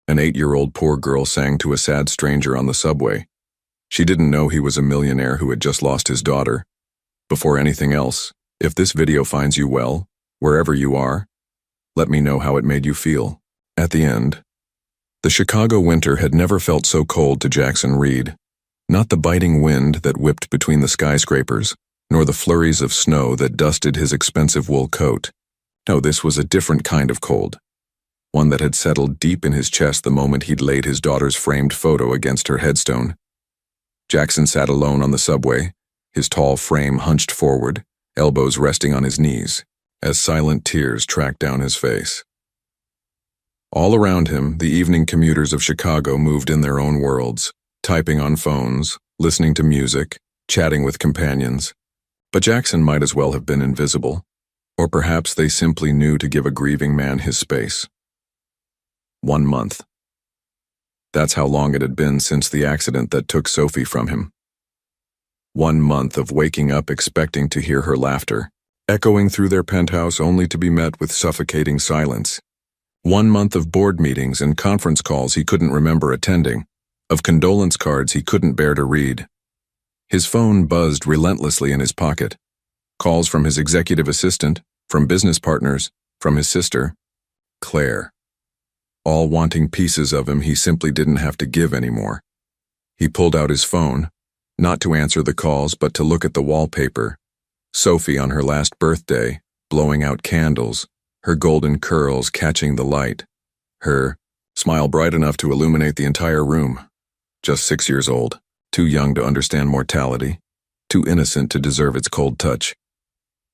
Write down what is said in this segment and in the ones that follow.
An 8-year-old poor girl sang to a sad stranger on the subway. She didn't know he was a millionaire who had just lost his daughter. Before anything else, if this video finds you well, wherever you are, let me know how it made you feel. At the end, the Chicago winter had never felt so cold to Jackson Reed. Not the biting wind that whipped between the skyscrapers, nor the flurries of snow that dusted his expensive wool coat. No, this was a different kind of cold. One that had settled deep in his chest the moment he'd laid his daughter's framed photo against her headstone. Jackson sat alone on the subway, his tall frame hunched forward, elbows resting on his knees, as silent tears tracked down his face. All around him, the evening commuters of Chicago moved in their own worlds, typing on phones, listening to music, chatting with companions. But Jackson might as well have been invisible. Or perhaps they simply knew to give a grieving man his space. 1 month. That's how long it had been since the accident that took Sophie from him. 1 month of waking up expecting to hear her laughter, echoing through their penthouse only to be met with suffocating silence. 1 month of board meetings and conference calls he couldn't remember attending, of condolence cards he couldn't bear to read. His phone buzzed relentlessly in his pocket. Calls from his executive assistant, from business partners, from his sister, Claire. All wanting pieces of him he simply didn't have to give anymore. He pulled out his phone, not to answer the calls but to look at the wallpaper. Sophie on her last birthday, blowing out candles, her golden curls catching the light. Her smile bright enough to illuminate the entire room. Just 6 years old, too young to understand mortality, too innocent to deserve its cold touch.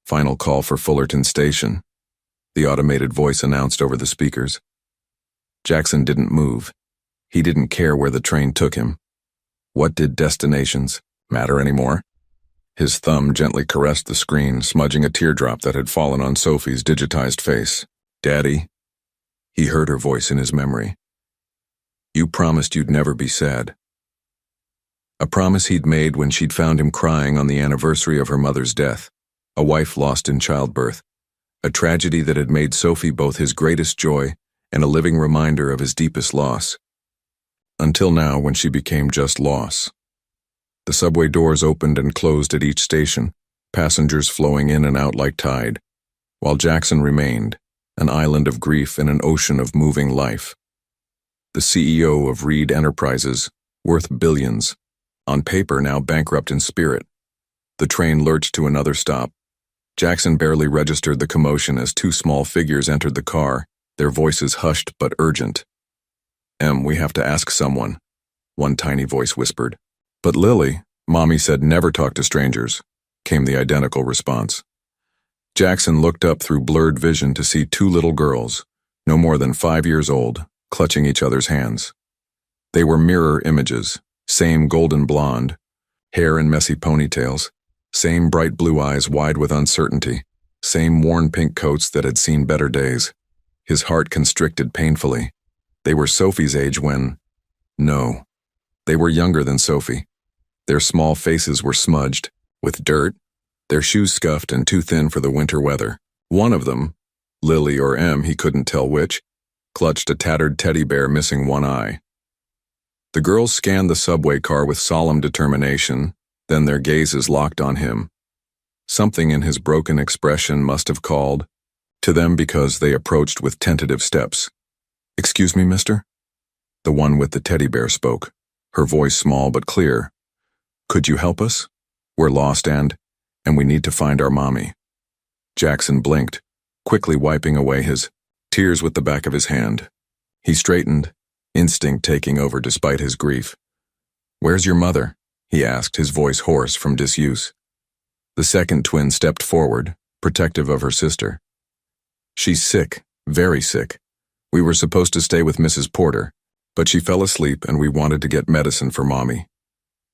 Final call for Fullerton Station, the automated voice announced over the speakers. Jackson didn't move. He didn't care where the train took him. What did destinations matter anymore? His thumb gently caressed the screen, smudging a teardrop that had fallen on Sophie's digitized face. "Daddy?" He heard her voice in his memory. "You promised you'd never be sad." A promise he'd made when she'd found him crying on the anniversary of her mother's death, a wife lost in childbirth, a tragedy that had made Sophie both his greatest joy and a living reminder of his deepest loss. Until now, when she became just loss. The subway doors opened and closed at each station, passengers flowing in and out like tide, while Jackson remained, an island of grief in an ocean of moving life. The CEO of Reed Enterprises, worth billions, on paper now bankrupt in spirit. The train lurched to another stop. Jackson barely registered the commotion as 2 small figures entered the car, their voices hushed but urgent. We have to ask someone," one tiny voice whispered. "But Lily, Mommy said never talk to strangers," came the identical response. Jackson looked up through blurred vision to see 2 little girls, no more than 5 years old, clutching each other's hands. They were mirror images, same golden blonde, hair in messy ponytails, same bright blue eyes wide with uncertainty, same worn pink coats that had seen better days. His heart constricted painfully. They were Sophie's age when... No, they were younger than Sophie. Their small faces were smudged, with dirt, their shoes scuffed and too thin for the winter weather. One of them, Lily or Em, he couldn't tell which, clutched a tattered teddy bear missing one eye. The girls scanned the subway car with solemn determination, then their gazes locked on him. Something in his broken expression must have called to them because they approached with tentative steps. "Excuse me, mister?" The one with the teddy bear spoke, her voice small but clear. "Could you help us? We're lost and we need to find our mommy." Jackson blinked, quickly wiping away his tears with the back of his hand. He straightened, instinct taking over despite his grief. "Where's your mother?" he asked, his voice hoarse from disuse. The second twin stepped forward, protective of her sister. "She's sick, very sick. We were supposed to stay with Mrs. Porter, but she fell asleep and we wanted to get medicine for Mommy."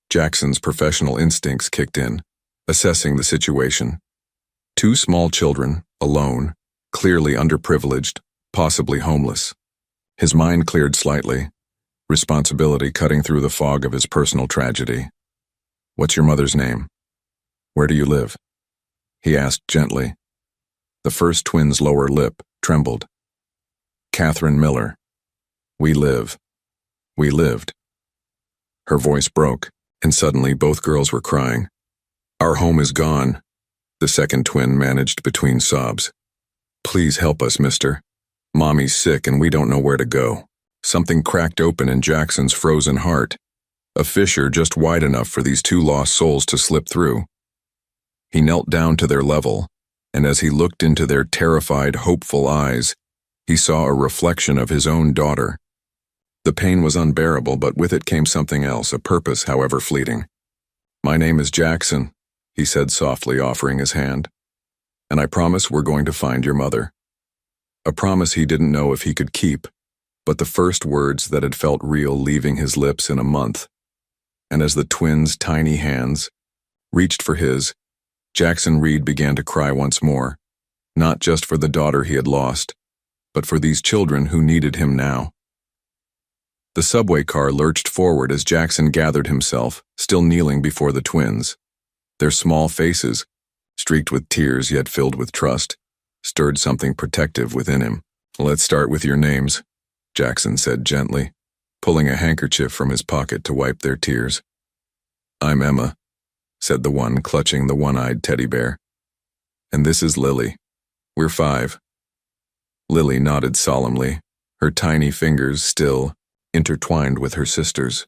Jackson's professional instincts kicked in, assessing the situation. 2 small children, alone, clearly underprivileged, possibly homeless. His mind cleared slightly, responsibility cutting through the fog of his personal tragedy. "What's your mother's name? Where do you live?" he asked gently. The first twin's lower lip trembled. "Catherine Miller." We live. We lived. Her voice broke, and suddenly both girls were crying. Our home is gone, the second twin managed between sobs. Please help us, mister. Mommy's sick and we don't know where to go. Something cracked open in Jackson's frozen heart, a fissure just wide enough for these two lost souls to slip through. He knelt down to their level, and as he looked into their terrified, hopeful eyes, he saw a reflection of his own daughter. The pain was unbearable, but with it came something else, a purpose, however fleeting. My name is Jackson, he said softly, offering his hand. And I promise we're going to find your mother. A promise he didn't know if he could keep, but the first words that had felt real leaving his lips in a month. And as the twins' tiny hands reached for his, Jackson Reed began to cry once more, not just for the daughter he had lost, but for these children who needed him now. The subway car lurched forward as Jackson gathered himself, still kneeling before the twins. Their small faces, streaked with tears yet filled with trust, stirred something protective within him. Let's start with your names, Jackson said gently, pulling a handkerchief from his pocket to wipe their tears. I'm Emma, said the one clutching the one-eyed teddy bear. And this is Lily. We're 5. Lily nodded solemnly, her tiny fingers still intertwined with her sister's.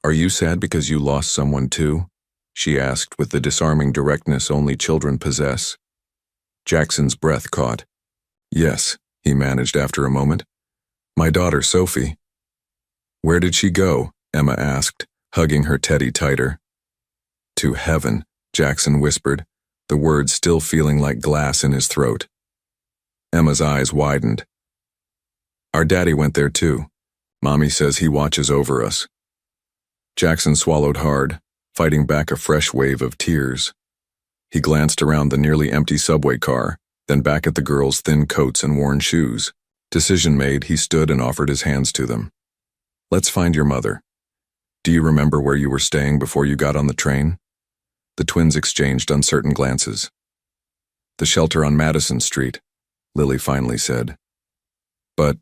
Are you sad because you lost someone too? She asked with the disarming directness only children possess. Jackson's breath caught. Yes, he managed after a moment. My daughter, Sophie. Where did she go? Emma asked, hugging her teddy tighter. To heaven, Jackson whispered, the words still feeling like glass in his throat. Emma's eyes widened. Our daddy went there too. Mommy says he watches over us. Jackson swallowed hard, fighting back a fresh wave of tears. He glanced around the nearly empty subway car, then back at the girls' thin coats and worn shoes. Decision made, he stood and offered his hands to them. Let's find your mother. Do you remember where you were staying before you got on the train? The twins exchanged uncertain glances. The shelter on Madison Street, Lily finally said. But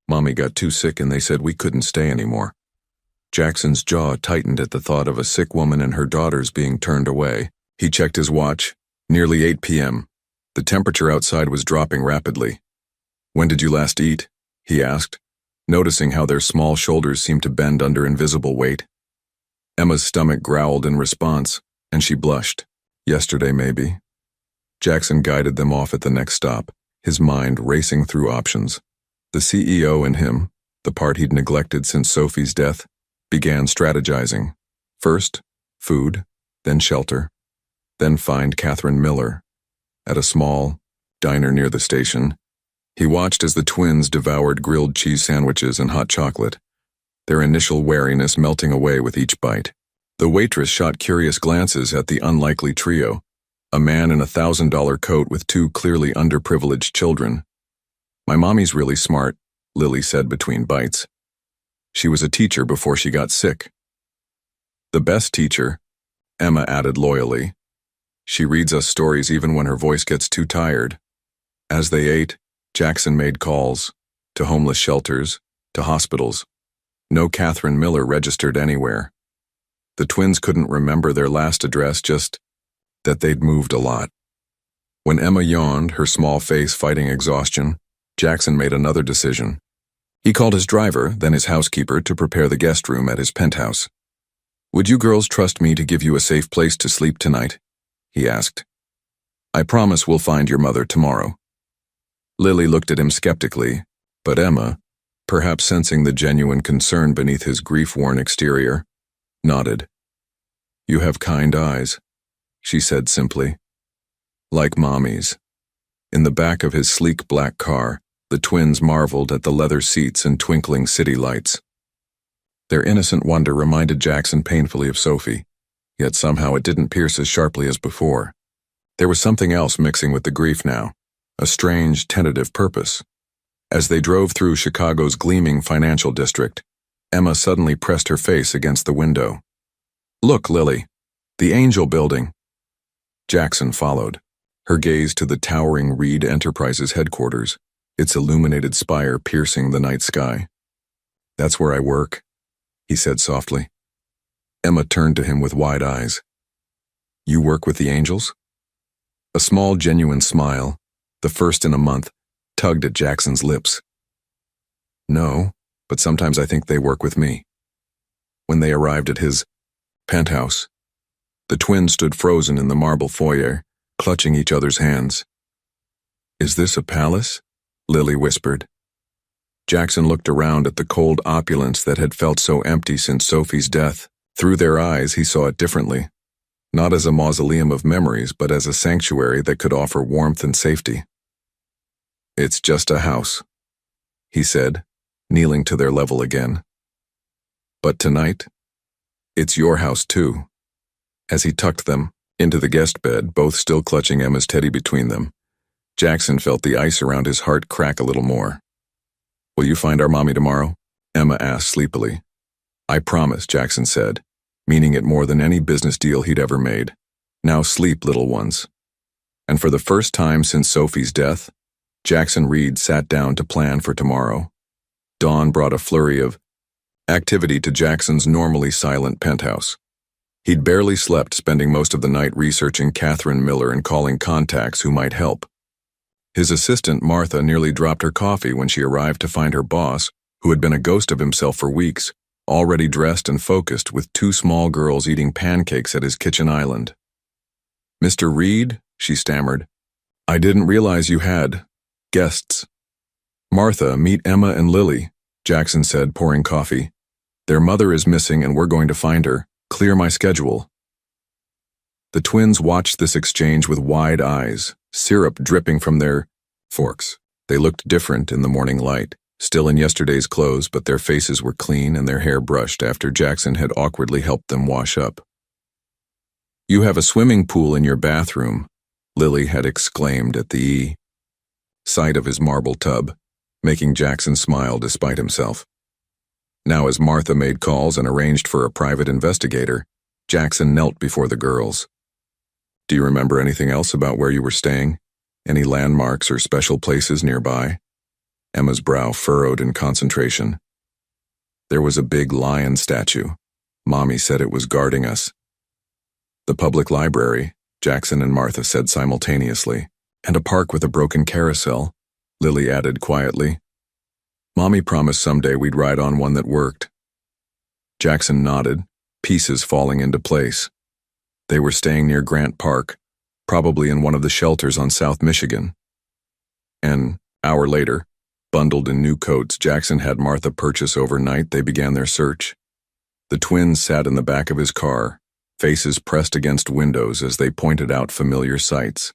Mommy got too sick and they said we couldn't stay anymore. Jackson's jaw tightened at the thought of a sick woman and her daughters being turned away. He checked his watch. Nearly 8 p.m. The temperature outside was dropping rapidly. When did you last eat? He asked, noticing how their small shoulders seemed to bend under invisible weight. Emma's stomach growled in response, and she blushed. Yesterday, maybe. Jackson guided them off at the next stop, his mind racing through options. The CEO in him, the part he'd neglected since Sophie's death, began strategizing. First, food, then shelter, then find Catherine Miller. At a small diner near the station, he watched as the twins devoured grilled cheese sandwiches and hot chocolate, their initial wariness melting away with each bite. The waitress shot curious glances at the unlikely trio, a man in a $1,000 coat with 2 clearly underprivileged children. My mommy's really smart, Lily said between bites. She was a teacher before she got sick. The best teacher, Emma added loyally. She reads us stories even when her voice gets too tired. As they ate, Jackson made calls, to homeless shelters, to hospitals. No Catherine Miller registered anywhere. The twins couldn't remember their last address, just that they'd moved a lot. When Emma yawned, her small face fighting exhaustion, Jackson made another decision. He called his driver, then his housekeeper, to prepare the guest room at his penthouse. Would you girls trust me to give you a safe place to sleep tonight? He asked. I promise we'll find your mother tomorrow. Lily looked at him skeptically, but Emma, perhaps sensing the genuine concern beneath his grief-worn exterior, nodded. You have kind eyes, she said simply. Like Mommy's. In the back of his sleek black car, the twins marveled at the leather seats and twinkling city lights. Their innocent wonder reminded Jackson painfully of Sophie, yet somehow it didn't pierce as sharply as before. There was something else mixing with the grief now, a strange, tentative purpose. As they drove through Chicago's gleaming financial district, Emma suddenly pressed her face against the window. Look, Lily, the Angel Building. Jackson followed, her gaze to the towering Reed Enterprises headquarters, its illuminated spire piercing the night sky. That's where I work, he said softly. Emma turned to him with wide eyes. You work with the angels? A small, genuine smile, the first in a month, tugged at Jackson's lips. No, but sometimes I think they work with me. When they arrived at his penthouse, the twins stood frozen in the marble foyer, clutching each other's hands. Is this a palace? Lily whispered. Jackson looked around at the cold opulence that had felt so empty since Sophie's death. Through their eyes, he saw it differently. Not as a mausoleum of memories, but as a sanctuary that could offer warmth and safety. It's just a house, he said, kneeling to their level again. But tonight, it's your house too. As he tucked them into the guest bed, both still clutching Emma's teddy between them, Jackson felt the ice around his heart crack a little more. Will you find our mommy tomorrow? Emma asked sleepily. I promise, Jackson said, meaning it more than any business deal he'd ever made. Now sleep, little ones. And for the first time since Sophie's death, Jackson Reed sat down to plan for tomorrow. Dawn brought a flurry of activity to Jackson's normally silent penthouse. He'd barely slept, spending most of the night researching Catherine Miller and calling contacts who might help. His assistant, Martha, nearly dropped her coffee when she arrived to find her boss, who had been a ghost of himself for weeks, already dressed and focused with two small girls eating pancakes at his kitchen island. Mr. Reed, she stammered. I didn't realize you had guests. Martha, meet Emma and Lily, Jackson said, pouring coffee. Their mother is missing and we're going to find her. Clear my schedule. The twins watched this exchange with wide eyes, syrup dripping from their forks. They looked different in the morning light, still in yesterday's clothes, but their faces were clean and their hair brushed after Jackson had awkwardly helped them wash up. You have a swimming pool in your bathroom, Lily had exclaimed at the sight of his marble tub, making Jackson smile despite himself. Now, as Martha made calls and arranged for a private investigator, Jackson knelt before the girls. Do you remember anything else about where you were staying? Any landmarks or special places nearby? Emma's brow furrowed in concentration. There was a big lion statue. Mommy said it was guarding us. The public library, Jackson and Martha said simultaneously, and a park with a broken carousel, Lily added quietly. Mommy promised someday we'd ride on one that worked. Jackson nodded, pieces falling into place. They were staying near Grant Park, probably in one of the shelters on South Michigan. An hour later, bundled in new coats Jackson had Martha purchase overnight, they began their search. The twins sat in the back of his car, faces pressed against windows as they pointed out familiar sights.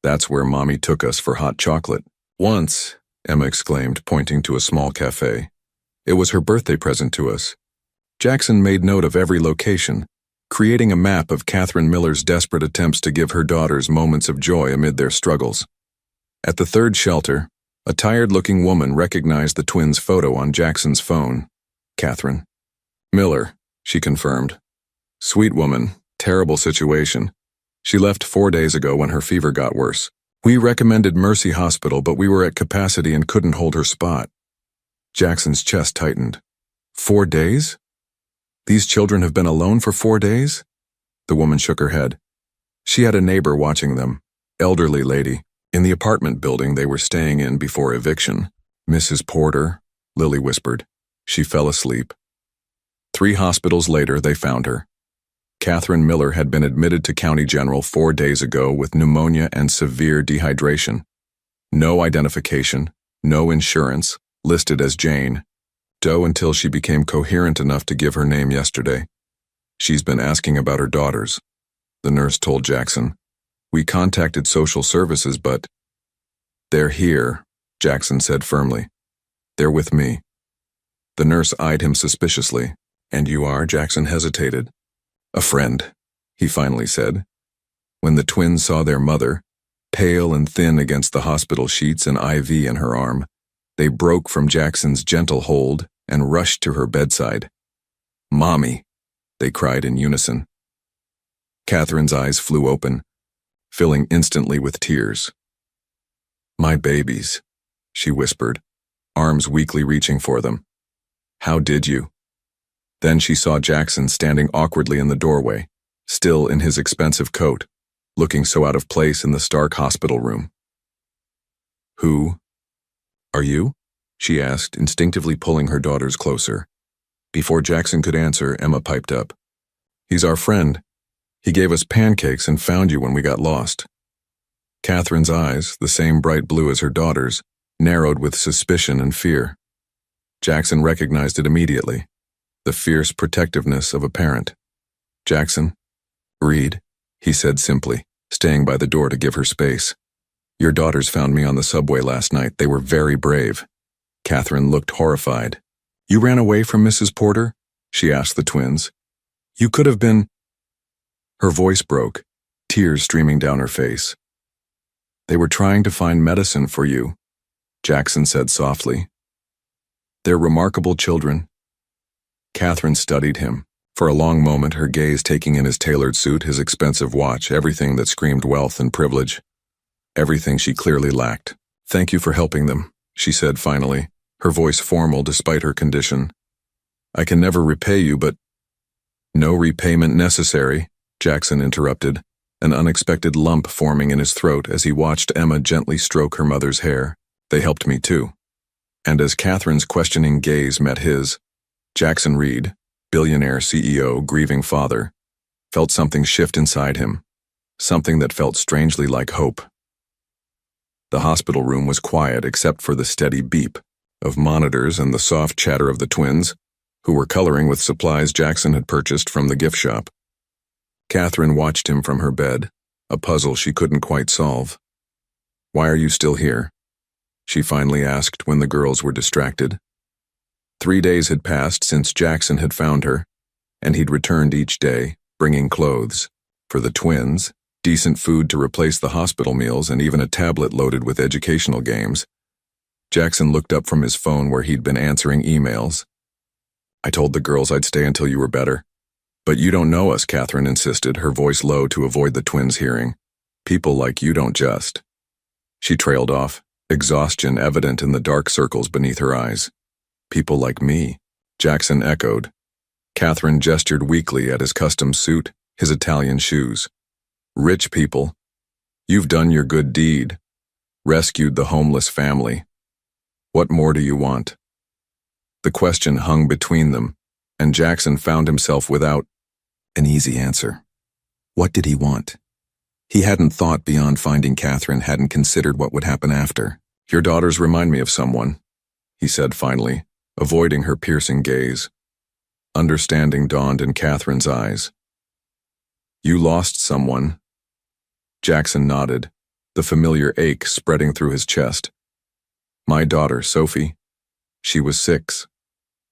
That's where Mommy took us for hot chocolate. Once, Emma exclaimed, pointing to a small cafe. It was her birthday present to us. Jackson made note of every location, creating a map of Catherine Miller's desperate attempts to give her daughters moments of joy amid their struggles. At the third shelter, a tired-looking woman recognized the twins' photo on Jackson's phone. Catherine Miller, she confirmed. Sweet woman, terrible situation. She left 4 days ago when her fever got worse. We recommended Mercy Hospital, but we were at capacity and couldn't hold her spot. Jackson's chest tightened. 4 days? These children have been alone for 4 days? The woman shook her head. She had a neighbor watching them, elderly lady, in the apartment building they were staying in before eviction. Mrs. Porter, Lily whispered. She fell asleep. 3 hospitals later, they found her. Catherine Miller had been admitted to County General 4 days ago with pneumonia and severe dehydration. No identification, no insurance, listed as Jane Doe until she became coherent enough to give her name yesterday. She's been asking about her daughters, the nurse told Jackson. We contacted social services, but they're here, Jackson said firmly. They're with me. The nurse eyed him suspiciously. And you are? Jackson hesitated. A friend, he finally said. When the twins saw their mother, pale and thin against the hospital sheets, an IV in her arm, they broke from Jackson's gentle hold and rushed to her bedside. Mommy, they cried in unison. Catherine's eyes flew open, filling instantly with tears. My babies, she whispered, arms weakly reaching for them. How did you? Then she saw Jackson standing awkwardly in the doorway, still in his expensive coat, looking so out of place in the stark hospital room. Who are you? She asked, instinctively pulling her daughters closer. Before Jackson could answer, Emma piped up. He's our friend. He gave us pancakes and found you when we got lost. Catherine's eyes, the same bright blue as her daughter's, narrowed with suspicion and fear. Jackson recognized it immediately, the fierce protectiveness of a parent. Jackson? Reed, he said simply, staying by the door to give her space. Your daughters found me on the subway last night. They were very brave. Catherine looked horrified. You ran away from Mrs. Porter? She asked the twins. You could have been... Her voice broke, tears streaming down her face. They were trying to find medicine for you, Jackson said softly. They're remarkable children. Catherine studied him, for a long moment, her gaze taking in his tailored suit, his expensive watch, everything that screamed wealth and privilege. Everything she clearly lacked. Thank you for helping them, she said finally, her voice formal despite her condition. I can never repay you, but... No repayment necessary, Jackson interrupted, an unexpected lump forming in his throat as he watched Emma gently stroke her mother's hair. They helped me too. And as Catherine's questioning gaze met his, Jackson Reed, billionaire CEO, grieving father, felt something shift inside him, something that felt strangely like hope. The hospital room was quiet except for the steady beep of monitors and the soft chatter of the twins, who were coloring with supplies Jackson had purchased from the gift shop. Catherine watched him from her bed, a puzzle she couldn't quite solve. Why are you still here? She finally asked when the girls were distracted. 3 days had passed since Jackson had found her, and he'd returned each day, bringing clothes. For the twins, decent food to replace the hospital meals, and even a tablet loaded with educational games. Jackson looked up from his phone where he'd been answering emails. I told the girls I'd stay until you were better. But you don't know us, Catherine insisted, her voice low to avoid the twins' hearing. People like you don't just. She trailed off, exhaustion evident in the dark circles beneath her eyes. People like me, Jackson echoed. Catherine gestured weakly at his custom suit, his Italian shoes. Rich people. You've done your good deed. Rescued the homeless family. What more do you want? The question hung between them, and Jackson found himself without an easy answer. What did he want? He hadn't thought beyond finding Catherine, hadn't considered what would happen after. Your daughters remind me of someone, he said finally, avoiding her piercing gaze. Understanding dawned in Catherine's eyes. You lost someone. Jackson nodded, the familiar ache spreading through his chest. My daughter, Sophie. She was 6.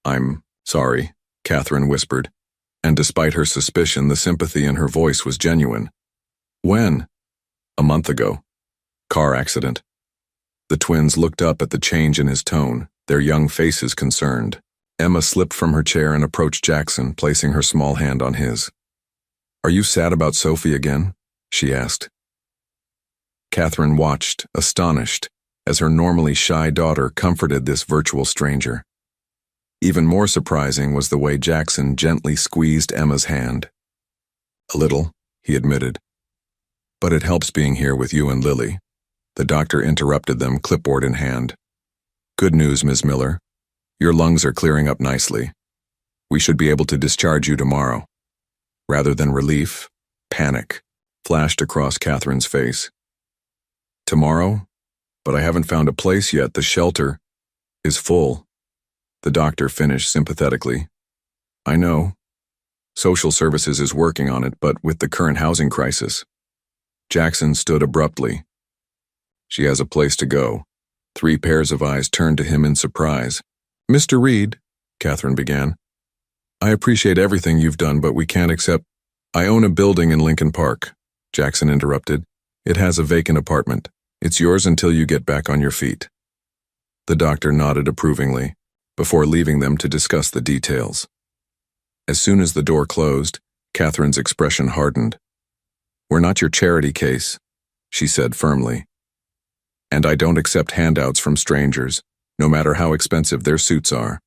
I'm sorry, Catherine whispered, and despite her suspicion, the sympathy in her voice was genuine. When? A month ago. Car accident. The twins looked up at the change in his tone, their young faces concerned. Emma slipped from her chair and approached Jackson, placing her small hand on his. Are you sad about Sophie again? She asked. Catherine watched, astonished, as her normally shy daughter comforted this virtual stranger. Even more surprising was the way Jackson gently squeezed Emma's hand. A little, he admitted. But it helps being here with you and Lily. The doctor interrupted them, clipboard in hand. Good news, Ms. Miller. Your lungs are clearing up nicely. We should be able to discharge you tomorrow. Rather than relief, panic flashed across Catherine's face. Tomorrow? But I haven't found a place yet. The shelter is full. The doctor finished sympathetically. I know. Social Services is working on it, but with the current housing crisis. Jackson stood abruptly. She has a place to go. 3 pairs of eyes turned to him in surprise. Mr. Reed, Catherine began. I appreciate everything you've done, but we can't accept. I own a building in Lincoln Park, Jackson interrupted. It has a vacant apartment. It's yours until you get back on your feet. The doctor nodded approvingly, before leaving them to discuss the details. As soon as the door closed, Catherine's expression hardened. We're not your charity case, she said firmly. And I don't accept handouts from strangers, no matter how expensive their suits are.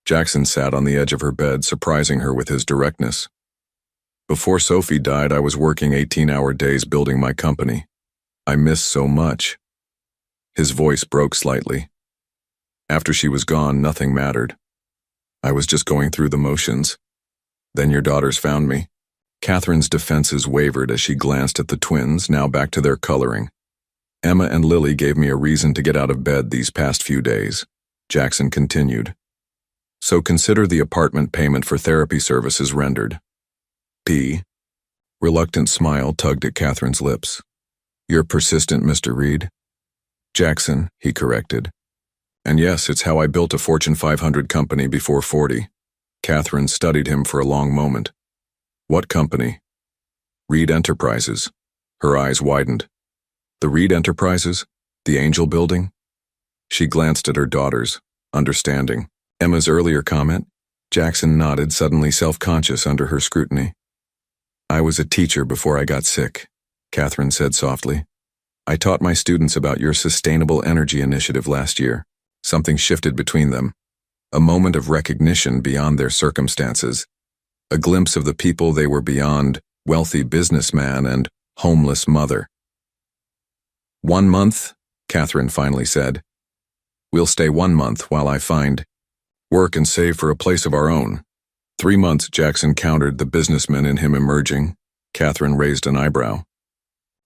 Jackson sat on the edge of her bed, surprising her with his directness. Before Sophie died, I was working 18-hour days building my company. I miss so much. His voice broke slightly. After she was gone, nothing mattered. I was just going through the motions. Then your daughters found me. Catherine's defenses wavered as she glanced at the twins, now back to their coloring. Emma and Lily gave me a reason to get out of bed these past few days. Jackson continued. So consider the apartment payment for therapy services rendered. P. Reluctant smile tugged at Catherine's lips. You're persistent, Mr. Reed. Jackson, he corrected. And yes, it's how I built a Fortune 500 company before 40. Catherine studied him for a long moment. What company? Reed Enterprises. Her eyes widened. The Reed Enterprises? The Angel Building? She glanced at her daughters, understanding. Emma's earlier comment? Jackson nodded, suddenly self-conscious under her scrutiny. I was a teacher before I got sick, Catherine said softly. I taught my students about your sustainable energy initiative last year. Something shifted between them. A moment of recognition beyond their circumstances. A glimpse of the people they were beyond, wealthy businessman and homeless mother. 1 month, Catherine finally said. We'll stay 1 month while I find work and save for a place of our own. 3 months, Jackson countered, the businessman in him emerging. Catherine raised an eyebrow.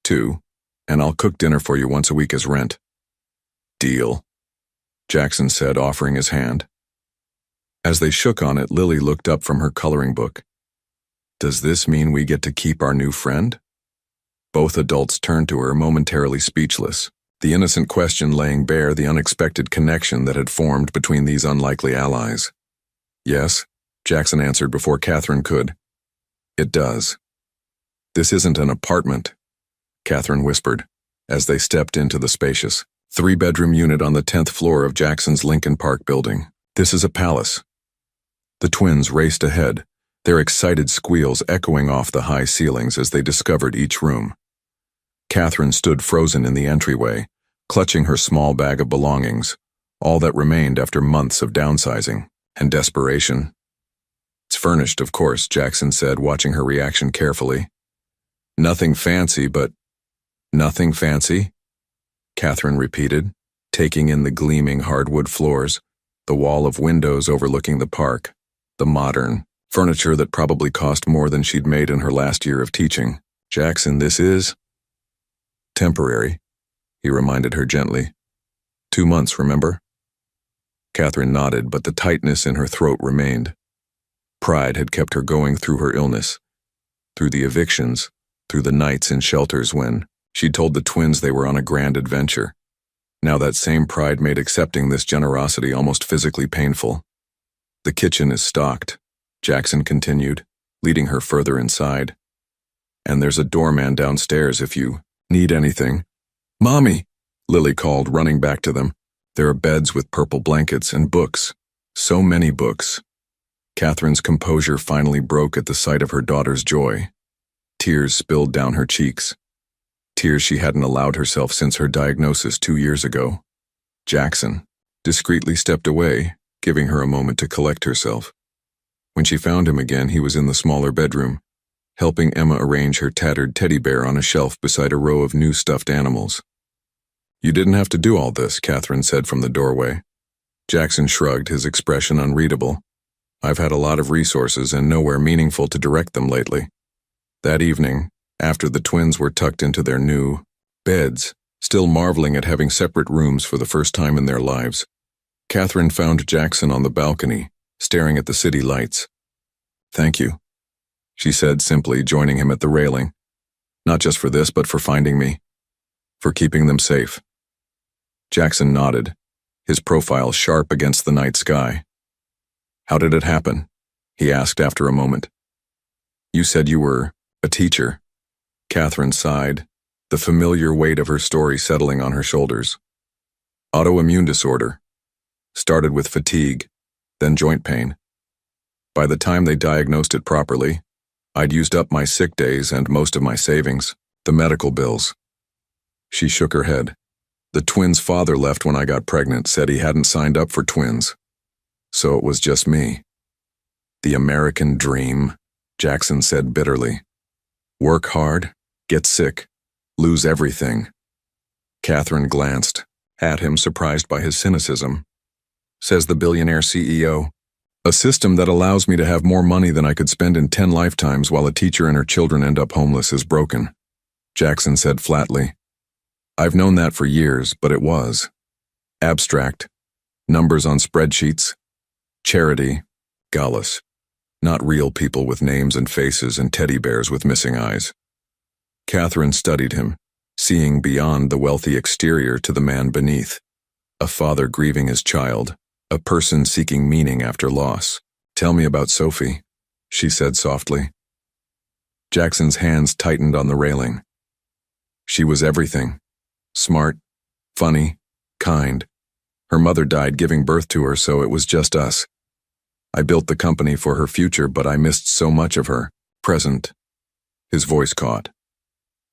2, and I'll cook dinner for you once a week as rent. Deal, Jackson said, offering his hand. As they shook on it, Lily looked up from her coloring book. Does this mean we get to keep our new friend? Both adults turned to her, momentarily speechless, the innocent question laying bare the unexpected connection that had formed between these unlikely allies. Yes, Jackson answered before Catherine could. It does. This isn't an apartment, Catherine whispered, as they stepped into the spacious 3-bedroom unit on the 10th floor of Jackson's Lincoln Park building. This is a palace. The twins raced ahead, their excited squeals echoing off the high ceilings as they discovered each room. Catherine stood frozen in the entryway, clutching her small bag of belongings, all that remained after months of downsizing and desperation. It's furnished, of course, Jackson said, watching her reaction carefully. Nothing fancy, but... Nothing fancy? Catherine repeated, taking in the gleaming hardwood floors, the wall of windows overlooking the park, the modern furniture that probably cost more than she'd made in her last year of teaching. Jackson, this is... temporary, he reminded her gently. 2 months, remember? Catherine nodded, but the tightness in her throat remained. Pride had kept her going through her illness, through the evictions, through the nights in shelters when she'd told the twins they were on a grand adventure. Now that same pride made accepting this generosity almost physically painful. The kitchen is stocked, Jackson continued, leading her further inside. And there's a doorman downstairs if you need anything. Mommy, Lily called, running back to them. There are beds with purple blankets and books. So many books. Catherine's composure finally broke at the sight of her daughter's joy. Tears spilled down her cheeks. Tears she hadn't allowed herself since her diagnosis 2 years ago. Jackson discreetly stepped away, giving her a moment to collect herself. When she found him again, he was in the smaller bedroom, helping Emma arrange her tattered teddy bear on a shelf beside a row of new stuffed animals. You didn't have to do all this, Catherine said from the doorway. Jackson shrugged, his expression unreadable. I've had a lot of resources and nowhere meaningful to direct them lately. That evening, after the twins were tucked into their new beds, still marveling at having separate rooms for the first time in their lives, Catherine found Jackson on the balcony, staring at the city lights. Thank you, she said simply, joining him at the railing. Not just for this, but for finding me. For keeping them safe. Jackson nodded, his profile sharp against the night sky. How did it happen? He asked after a moment. You said you were a teacher. Catherine sighed, the familiar weight of her story settling on her shoulders. Autoimmune disorder. Started with fatigue, then joint pain. By the time they diagnosed it properly, I'd used up my sick days and most of my savings, the medical bills. She shook her head. The twins' father left when I got pregnant, said he hadn't signed up for twins. So it was just me. The American dream, Jackson said bitterly. Work hard, get sick, lose everything. Catherine glanced at him, surprised by his cynicism. Says the billionaire CEO. A system that allows me to have more money than I could spend in 10 lifetimes while a teacher and her children end up homeless is broken. Jackson said flatly. I've known that for years, but it was abstract. Numbers on spreadsheets. Charity. Gallus. Not real people with names and faces and teddy bears with missing eyes. Catherine studied him, seeing beyond the wealthy exterior to the man beneath. A father grieving his child, a person seeking meaning after loss. Tell me about Sophie, she said softly. Jackson's hands tightened on the railing. She was everything. Smart, funny, kind. Her mother died giving birth to her, so it was just us. I built the company for her future, but I missed so much of her present. His voice caught.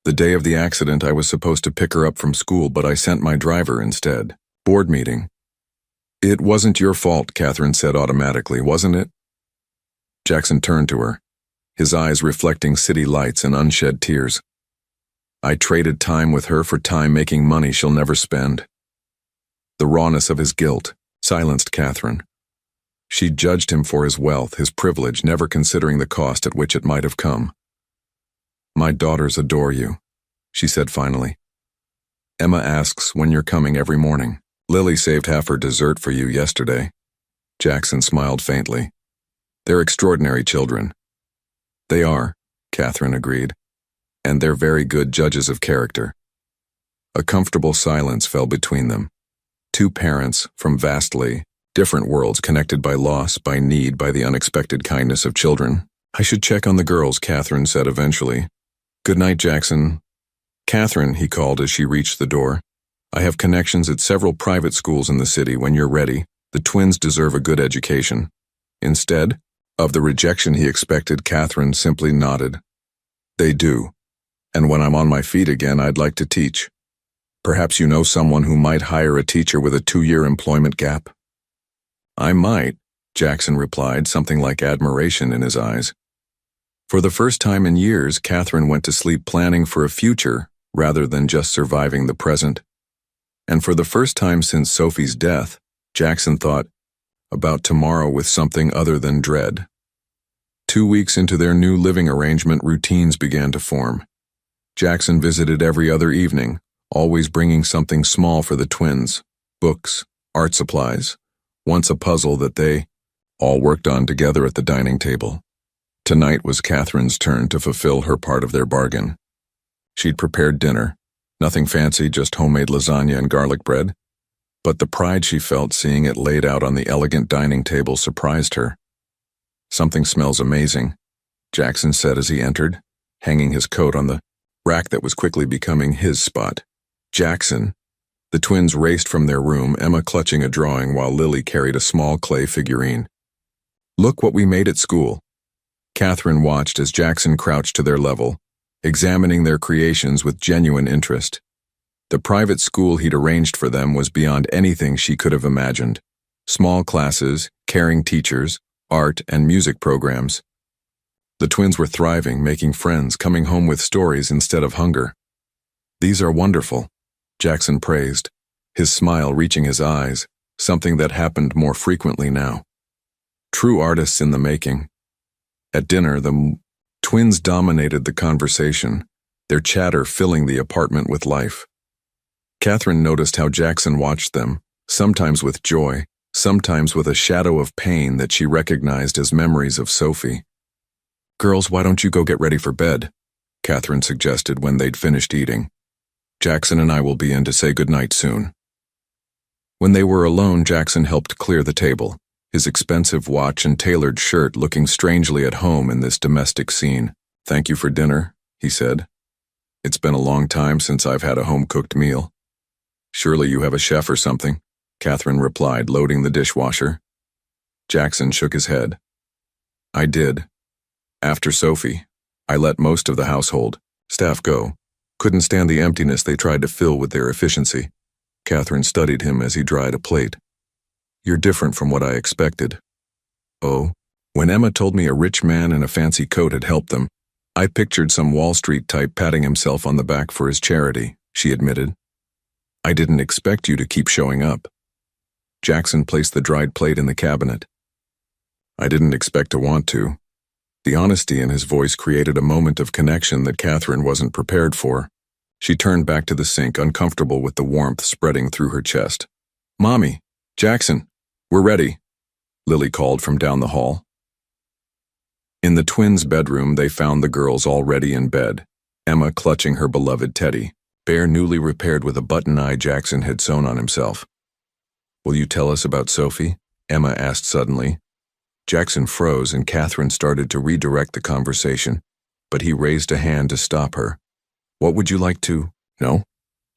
The day of the accident, I was supposed to pick her up from school, but I sent my driver instead. Board meeting. It wasn't your fault, Catherine said automatically, wasn't it? Jackson turned to her, his eyes reflecting city lights and unshed tears. I traded time with her for time making money she'll never spend. The rawness of his guilt silenced Catherine. She judged him for his wealth, his privilege, never considering the cost at which it might have come. My daughters adore you, she said finally. Emma asks when you're coming every morning. Lily saved half her dessert for you yesterday. Jackson smiled faintly. They're extraordinary children. They are, Catherine agreed. And they're very good judges of character. A comfortable silence fell between them. Two parents from vastly different worlds connected by loss, by need, by the unexpected kindness of children. I should check on the girls, Catherine said eventually. Good night, Jackson. Catherine, he called as she reached the door. I have connections at several private schools in the city. When you're ready, the twins deserve a good education. Instead of the rejection he expected, Catherine simply nodded. They do. And when I'm on my feet again, I'd like to teach. Perhaps you know someone who might hire a teacher with a 2-year employment gap? I might, Jackson replied, something like admiration in his eyes. For the first time in years, Catherine went to sleep planning for a future rather than just surviving the present. And for the first time since Sophie's death, Jackson thought about tomorrow with something other than dread. 2 weeks into their new living arrangement, routines began to form. Jackson visited every other evening, always bringing something small for the twins, books, art supplies, once a puzzle that they all worked on together at the dining table. Tonight was Catherine's turn to fulfill her part of their bargain. She'd prepared dinner, nothing fancy, just homemade lasagna and garlic bread, but the pride she felt seeing it laid out on the elegant dining table surprised her. Something smells amazing, Jackson said as he entered, hanging his coat on the rack that was quickly becoming his spot. Jackson. The twins raced from their room, Emma clutching a drawing while Lily carried a small clay figurine. Look what we made at school. Catherine watched as Jackson crouched to their level, examining their creations with genuine interest. The private school he'd arranged for them was beyond anything she could have imagined. Small classes, caring teachers, art and music programs. The twins were thriving, making friends, coming home with stories instead of hunger. These are wonderful, Jackson praised, his smile reaching his eyes, something that happened more frequently now. True artists in the making. At dinner, the twins dominated the conversation, their chatter filling the apartment with life. Catherine noticed how Jackson watched them, sometimes with joy, sometimes with a shadow of pain that she recognized as memories of Sophie. Girls, why don't you go get ready for bed? Catherine suggested when they'd finished eating. Jackson and I will be in to say goodnight soon. When they were alone, Jackson helped clear the table, his expensive watch and tailored shirt looking strangely at home in this domestic scene. Thank you for dinner, he said. It's been a long time since I've had a home-cooked meal. Surely you have a chef or something, Catherine replied, loading the dishwasher. Jackson shook his head. I did. After Sophie, I let most of the household staff go. Couldn't stand the emptiness they tried to fill with their efficiency. Catherine studied him as he dried a plate. You're different from what I expected. Oh, when Emma told me a rich man in a fancy coat had helped them, I pictured some Wall Street type patting himself on the back for his charity, she admitted. I didn't expect you to keep showing up. Jackson placed the dried plate in the cabinet. I didn't expect to want to. The honesty in his voice created a moment of connection that Catherine wasn't prepared for. She turned back to the sink, uncomfortable with the warmth spreading through her chest. Mommy, Jackson, we're ready, Lily called from down the hall. In the twins' bedroom, they found the girls already in bed, Emma clutching her beloved teddy, bear newly repaired with a button eye Jackson had sewn on himself. Will you tell us about Sophie? Emma asked suddenly. Jackson froze and Catherine started to redirect the conversation, but he raised a hand to stop her. What would you like to know?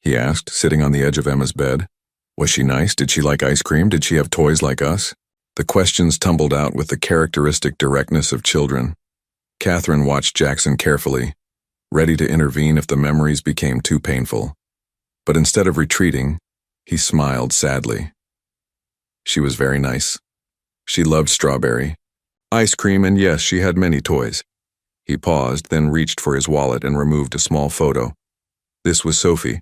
He asked, sitting on the edge of Emma's bed. Was she nice? Did she like ice cream? Did she have toys like us? The questions tumbled out with the characteristic directness of children. Catherine watched Jackson carefully, ready to intervene if the memories became too painful. But instead of retreating, he smiled sadly. She was very nice. She loved strawberry, ice cream, and yes, she had many toys. He paused, then reached for his wallet and removed a small photo. This was Sophie.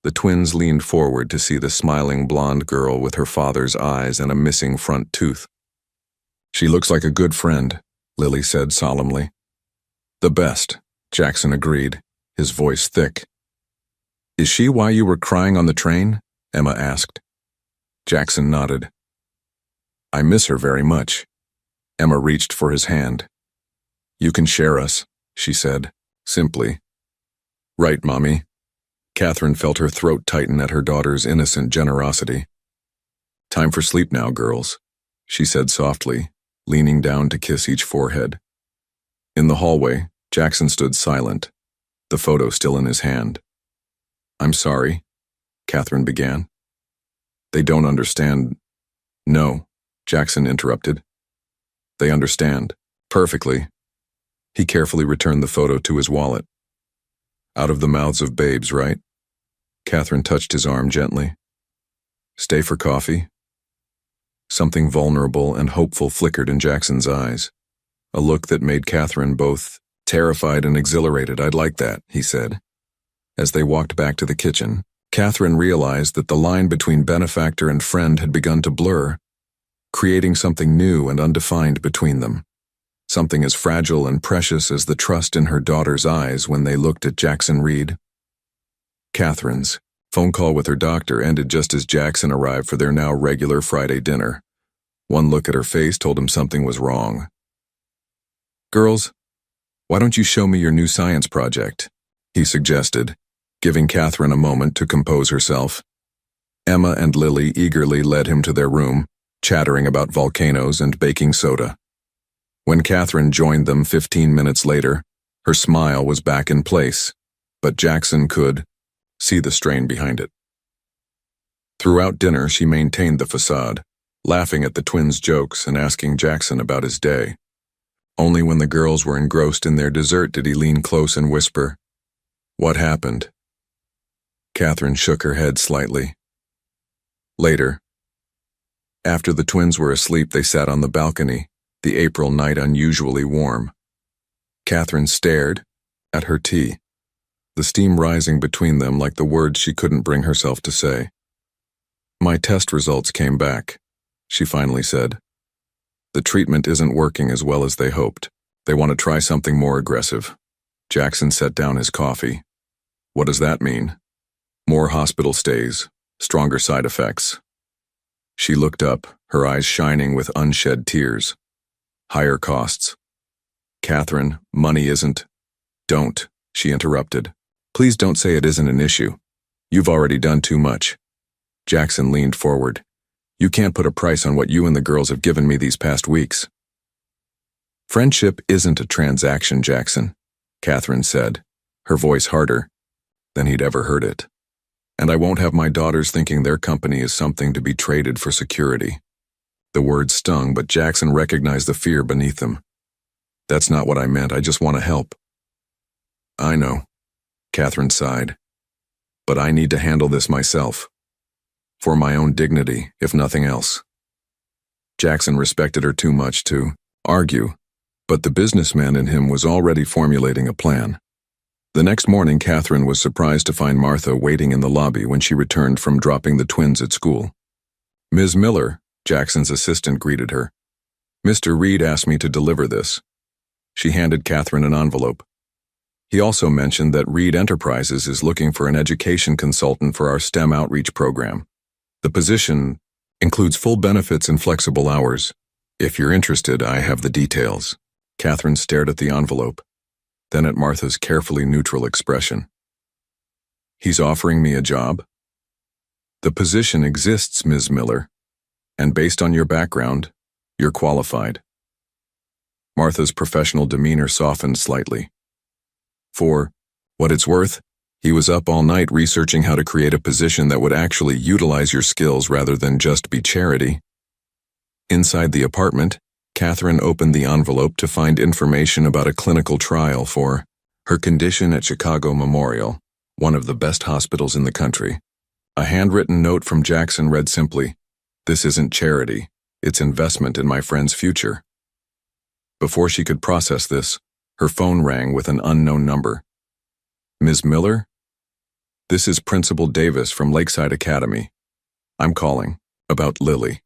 The twins leaned forward to see the smiling blonde girl with her father's eyes and a missing front tooth. She looks like a good friend, Lily said solemnly. The best, Jackson agreed, his voice thick. Is she why you were crying on the train? Emma asked. Jackson nodded. I miss her very much. Emma reached for his hand. You can share us, she said, simply. Right, Mommy. Catherine felt her throat tighten at her daughter's innocent generosity. Time for sleep now, girls, she said softly, leaning down to kiss each forehead. In the hallway, Jackson stood silent, the photo still in his hand. I'm sorry, Catherine began. They don't understand. No, Jackson interrupted. They understand. Perfectly. He carefully returned the photo to his wallet. Out of the mouths of babes, right? Catherine touched his arm gently. Stay for coffee? Something vulnerable and hopeful flickered in Jackson's eyes, a look that made Catherine both terrified and exhilarated. I'd like that, he said. As they walked back to the kitchen, Catherine realized that the line between benefactor and friend had begun to blur, creating something new and undefined between them. Something as fragile and precious as the trust in her daughter's eyes when they looked at Jackson Reed. Catherine's phone call with her doctor ended just as Jackson arrived for their now regular Friday dinner. One look at her face told him something was wrong. Girls, why don't you show me your new science project? He suggested, giving Catherine a moment to compose herself. Emma and Lily eagerly led him to their room, chattering about volcanoes and baking soda. When Catherine joined them 15 minutes later, her smile was back in place, but Jackson could see the strain behind it. Throughout dinner, she maintained the facade, laughing at the twins' jokes and asking Jackson about his day. Only when the girls were engrossed in their dessert did he lean close and whisper, "What happened?" Catherine shook her head slightly. Later, after the twins were asleep, they sat on the balcony, the April night unusually warm. Catherine stared at her tea, the steam rising between them like the words she couldn't bring herself to say. My test results came back, she finally said. The treatment isn't working as well as they hoped. They want to try something more aggressive. Jackson set down his coffee. What does that mean? More hospital stays, stronger side effects. She looked up, her eyes shining with unshed tears. Higher costs. Catherine, money isn't. Don't, she interrupted. Please don't say it isn't an issue. You've already done too much. Jackson leaned forward. You can't put a price on what you and the girls have given me these past weeks. Friendship isn't a transaction, Jackson, Catherine said, her voice harder than he'd ever heard it. And I won't have my daughters thinking their company is something to be traded for security. The words stung, but Jackson recognized the fear beneath them. That's not what I meant, I just want to help. I know, Catherine sighed. But I need to handle this myself. For my own dignity, if nothing else. Jackson respected her too much to argue, but the businessman in him was already formulating a plan. The next morning, Catherine was surprised to find Martha waiting in the lobby when she returned from dropping the twins at school. "Ms. Miller," Jackson's assistant greeted her. "Mr. Reed asked me to deliver this." She handed Catherine an envelope. He also mentioned that Reed Enterprises is looking for an education consultant for our STEM outreach program. The position includes full benefits and flexible hours. If you're interested, I have the details. Catherine stared at the envelope, then at Martha's carefully neutral expression. "He's offering me a job?" "The position exists, Ms. Miller, and based on your background, you're qualified." Martha's professional demeanor softened slightly. "For what it's worth, he was up all night researching how to create a position that would actually utilize your skills rather than just be charity." Inside the apartment, Catherine opened the envelope to find information about a clinical trial for her condition at Chicago Memorial, one of the best hospitals in the country. A handwritten note from Jackson read simply, "This isn't charity, it's investment in my friend's future." Before she could process this, her phone rang with an unknown number. "Ms. Miller? This is Principal Davis from Lakeside Academy. I'm calling about Lily."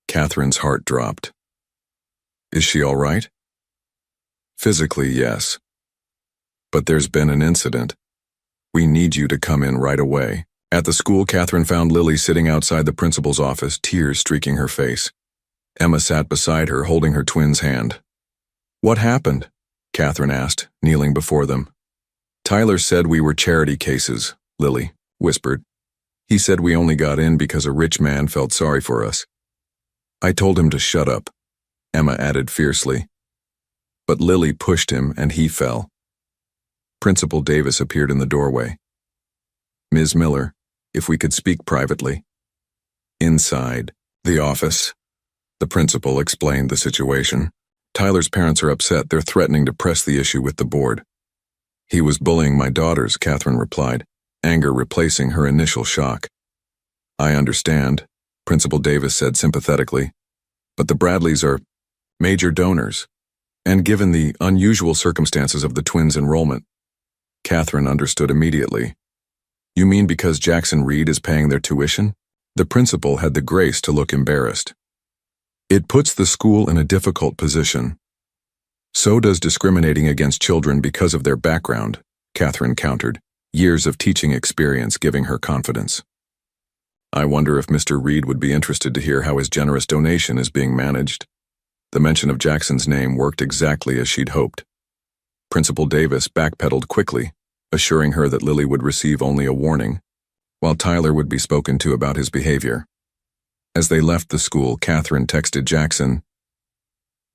Catherine's heart dropped. "Is she all right?" "Physically, yes. But there's been an incident. We need you to come in right away." At the school, Catherine found Lily sitting outside the principal's office, tears streaking her face. Emma sat beside her, holding her twin's hand. "What happened?" Catherine asked, kneeling before them. "Tyler said we were charity cases," Lily whispered. "He said we only got in because a rich man felt sorry for us." "I told him to shut up," Emma added fiercely. But Lily pushed him and he fell. Principal Davis appeared in the doorway. "Ms. Miller, if we could speak privately." Inside the office, the principal explained the situation. "Tyler's parents are upset. They're threatening to press the issue with the board." "He was bullying my daughters," Catherine replied, anger replacing her initial shock. "I understand," Principal Davis said sympathetically, "but the Bradleys are major donors, and given the unusual circumstances of the twins' enrollment." Catherine understood immediately. "You mean because Jackson Reed is paying their tuition?" The principal had the grace to look embarrassed. "It puts the school in a difficult position. So does discriminating against children because of their background," Catherine countered, years of teaching experience giving her confidence. "I wonder if Mr. Reed would be interested to hear how his generous donation is being managed." The mention of Jackson's name worked exactly as she'd hoped. Principal Davis backpedaled quickly, assuring her that Lily would receive only a warning, while Tyler would be spoken to about his behavior. As they left the school, Catherine texted Jackson,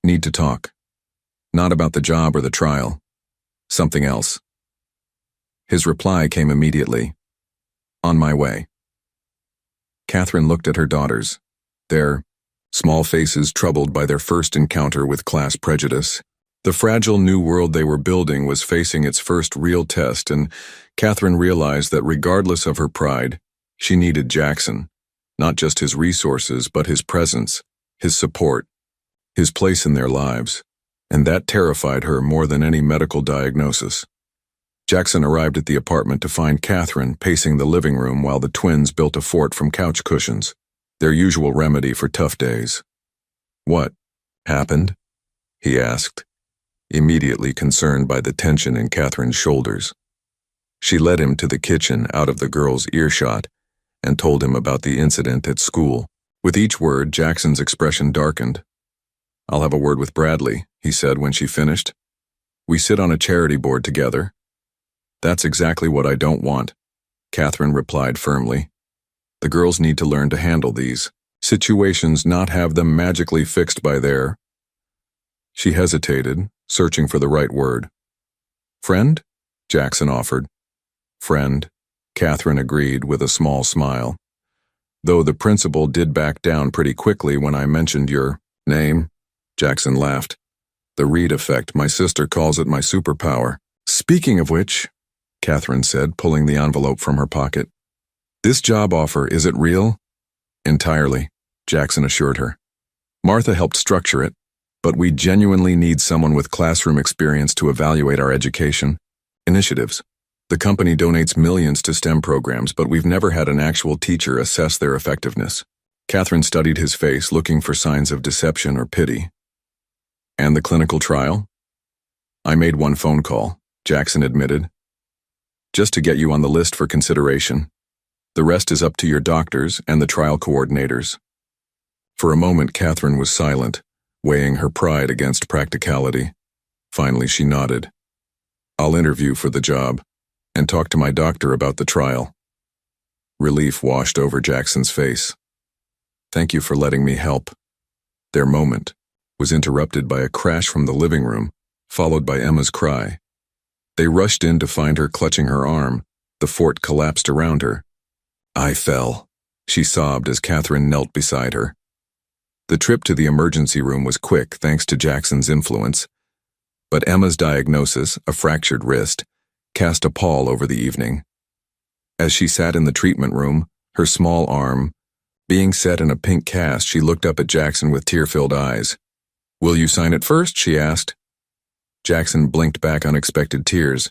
"Need to talk. Not about the job or the trial. Something else." His reply came immediately, "On my way." Catherine looked at her daughters, their small faces troubled by their first encounter with class prejudice. The fragile new world they were building was facing its first real test, and Catherine realized that regardless of her pride, she needed Jackson, not just his resources, but his presence, his support, his place in their lives, and that terrified her more than any medical diagnosis. Jackson arrived at the apartment to find Catherine pacing the living room while the twins built a fort from couch cushions, their usual remedy for tough days. "What happened?" he asked, immediately concerned by the tension in Catherine's shoulders. She led him to the kitchen out of the girl's earshot and told him about the incident at school. With each word, Jackson's expression darkened. "I'll have a word with Bradley," he said when she finished. "We sit on a charity board together." "That's exactly what I don't want," Catherine replied firmly. "The girls need to learn to handle these situations, not have them magically fixed by their—" She hesitated, searching for the right word. "Friend?" Jackson offered. "Friend," Catherine agreed with a small smile. "Though the principal did back down pretty quickly when I mentioned your name," Jackson laughed. "The Reed effect, my sister calls it my superpower." "Speaking of which," Catherine said, pulling the envelope from her pocket, This job offer, is it real? Entirely, Jackson assured her. Martha helped structure it, but we genuinely need someone with classroom experience to evaluate our education initiatives. The company donates millions to STEM programs, but we've never had an actual teacher assess their effectiveness. Catherine studied his face, looking for signs of deception or pity. And the clinical trial? I made one phone call, Jackson admitted. Just to get you on the list for consideration. The rest is up to your doctors and the trial coordinators. For a moment, Catherine was silent, weighing her pride against practicality. Finally, she nodded. I'll interview for the job and talk to my doctor about the trial. Relief washed over Jackson's face. Thank you for letting me help. Their moment was interrupted by a crash from the living room, followed by Emma's cry. They rushed in to find her clutching her arm. The fort collapsed around her. I fell, she sobbed as Catherine knelt beside her. The trip to the emergency room was quick thanks to Jackson's influence, but Emma's diagnosis, a fractured wrist, cast a pall over the evening. As she sat in the treatment room, her small arm being set in a pink cast, she looked up at Jackson with tear-filled eyes. Will you sign it first? She asked. Jackson blinked back unexpected tears.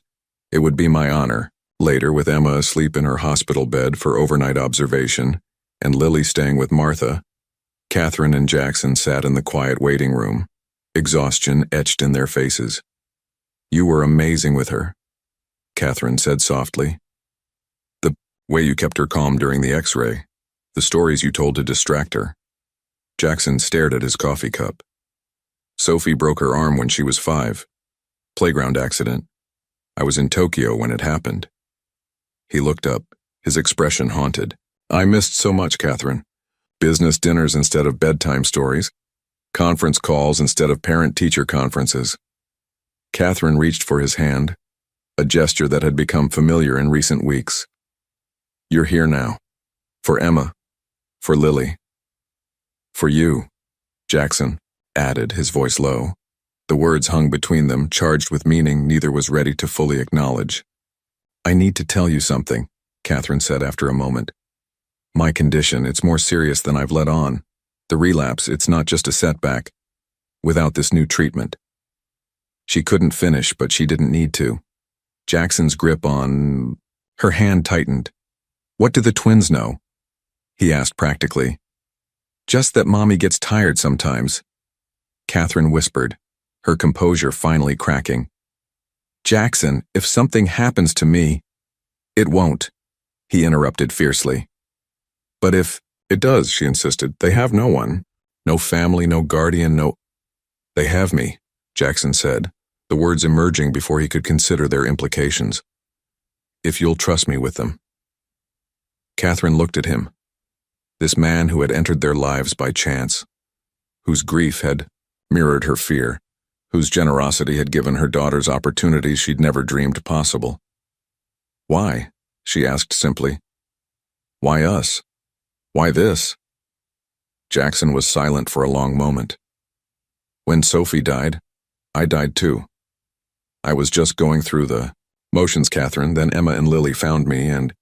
It would be my honor. Later, with Emma asleep in her hospital bed for overnight observation, and Lily staying with Martha, Catherine and Jackson sat in the quiet waiting room, exhaustion etched in their faces. You were amazing with her, Catherine said softly. The way you kept her calm during the X-ray, the stories you told to distract her. Jackson stared at his coffee cup. Sophie broke her arm when she was 5. Playground accident. I was in Tokyo when it happened. He looked up, his expression haunted. I missed so much, Catherine. Business dinners instead of bedtime stories. Conference calls instead of parent-teacher conferences. Catherine reached for his hand, a gesture that had become familiar in recent weeks. You're here now. For Emma. For Lily. For you, Jackson added, his voice low. The words hung between them, charged with meaning neither was ready to fully acknowledge. I need to tell you something, Catherine said after a moment. My condition, it's more serious than I've let on. The relapse, it's not just a setback. Without this new treatment. She couldn't finish, but she didn't need to. Jackson's grip on her hand tightened. What do the twins know? He asked practically. Just that Mommy gets tired sometimes. Catherine whispered, her composure finally cracking. Jackson, if something happens to me, it won't, he interrupted fiercely. But if it does, she insisted, they have no one. No family, no guardian, no... They have me, Jackson said, the words emerging before he could consider their implications. If you'll trust me with them. Catherine looked at him. This man who had entered their lives by chance, whose grief had mirrored her fear, whose generosity had given her daughters opportunities she'd never dreamed possible. Why? She asked simply. Why us? Why this? Jackson was silent for a long moment. When Sophie died, I died too. I was just going through the motions, Catherine, then Emma and Lily found me, and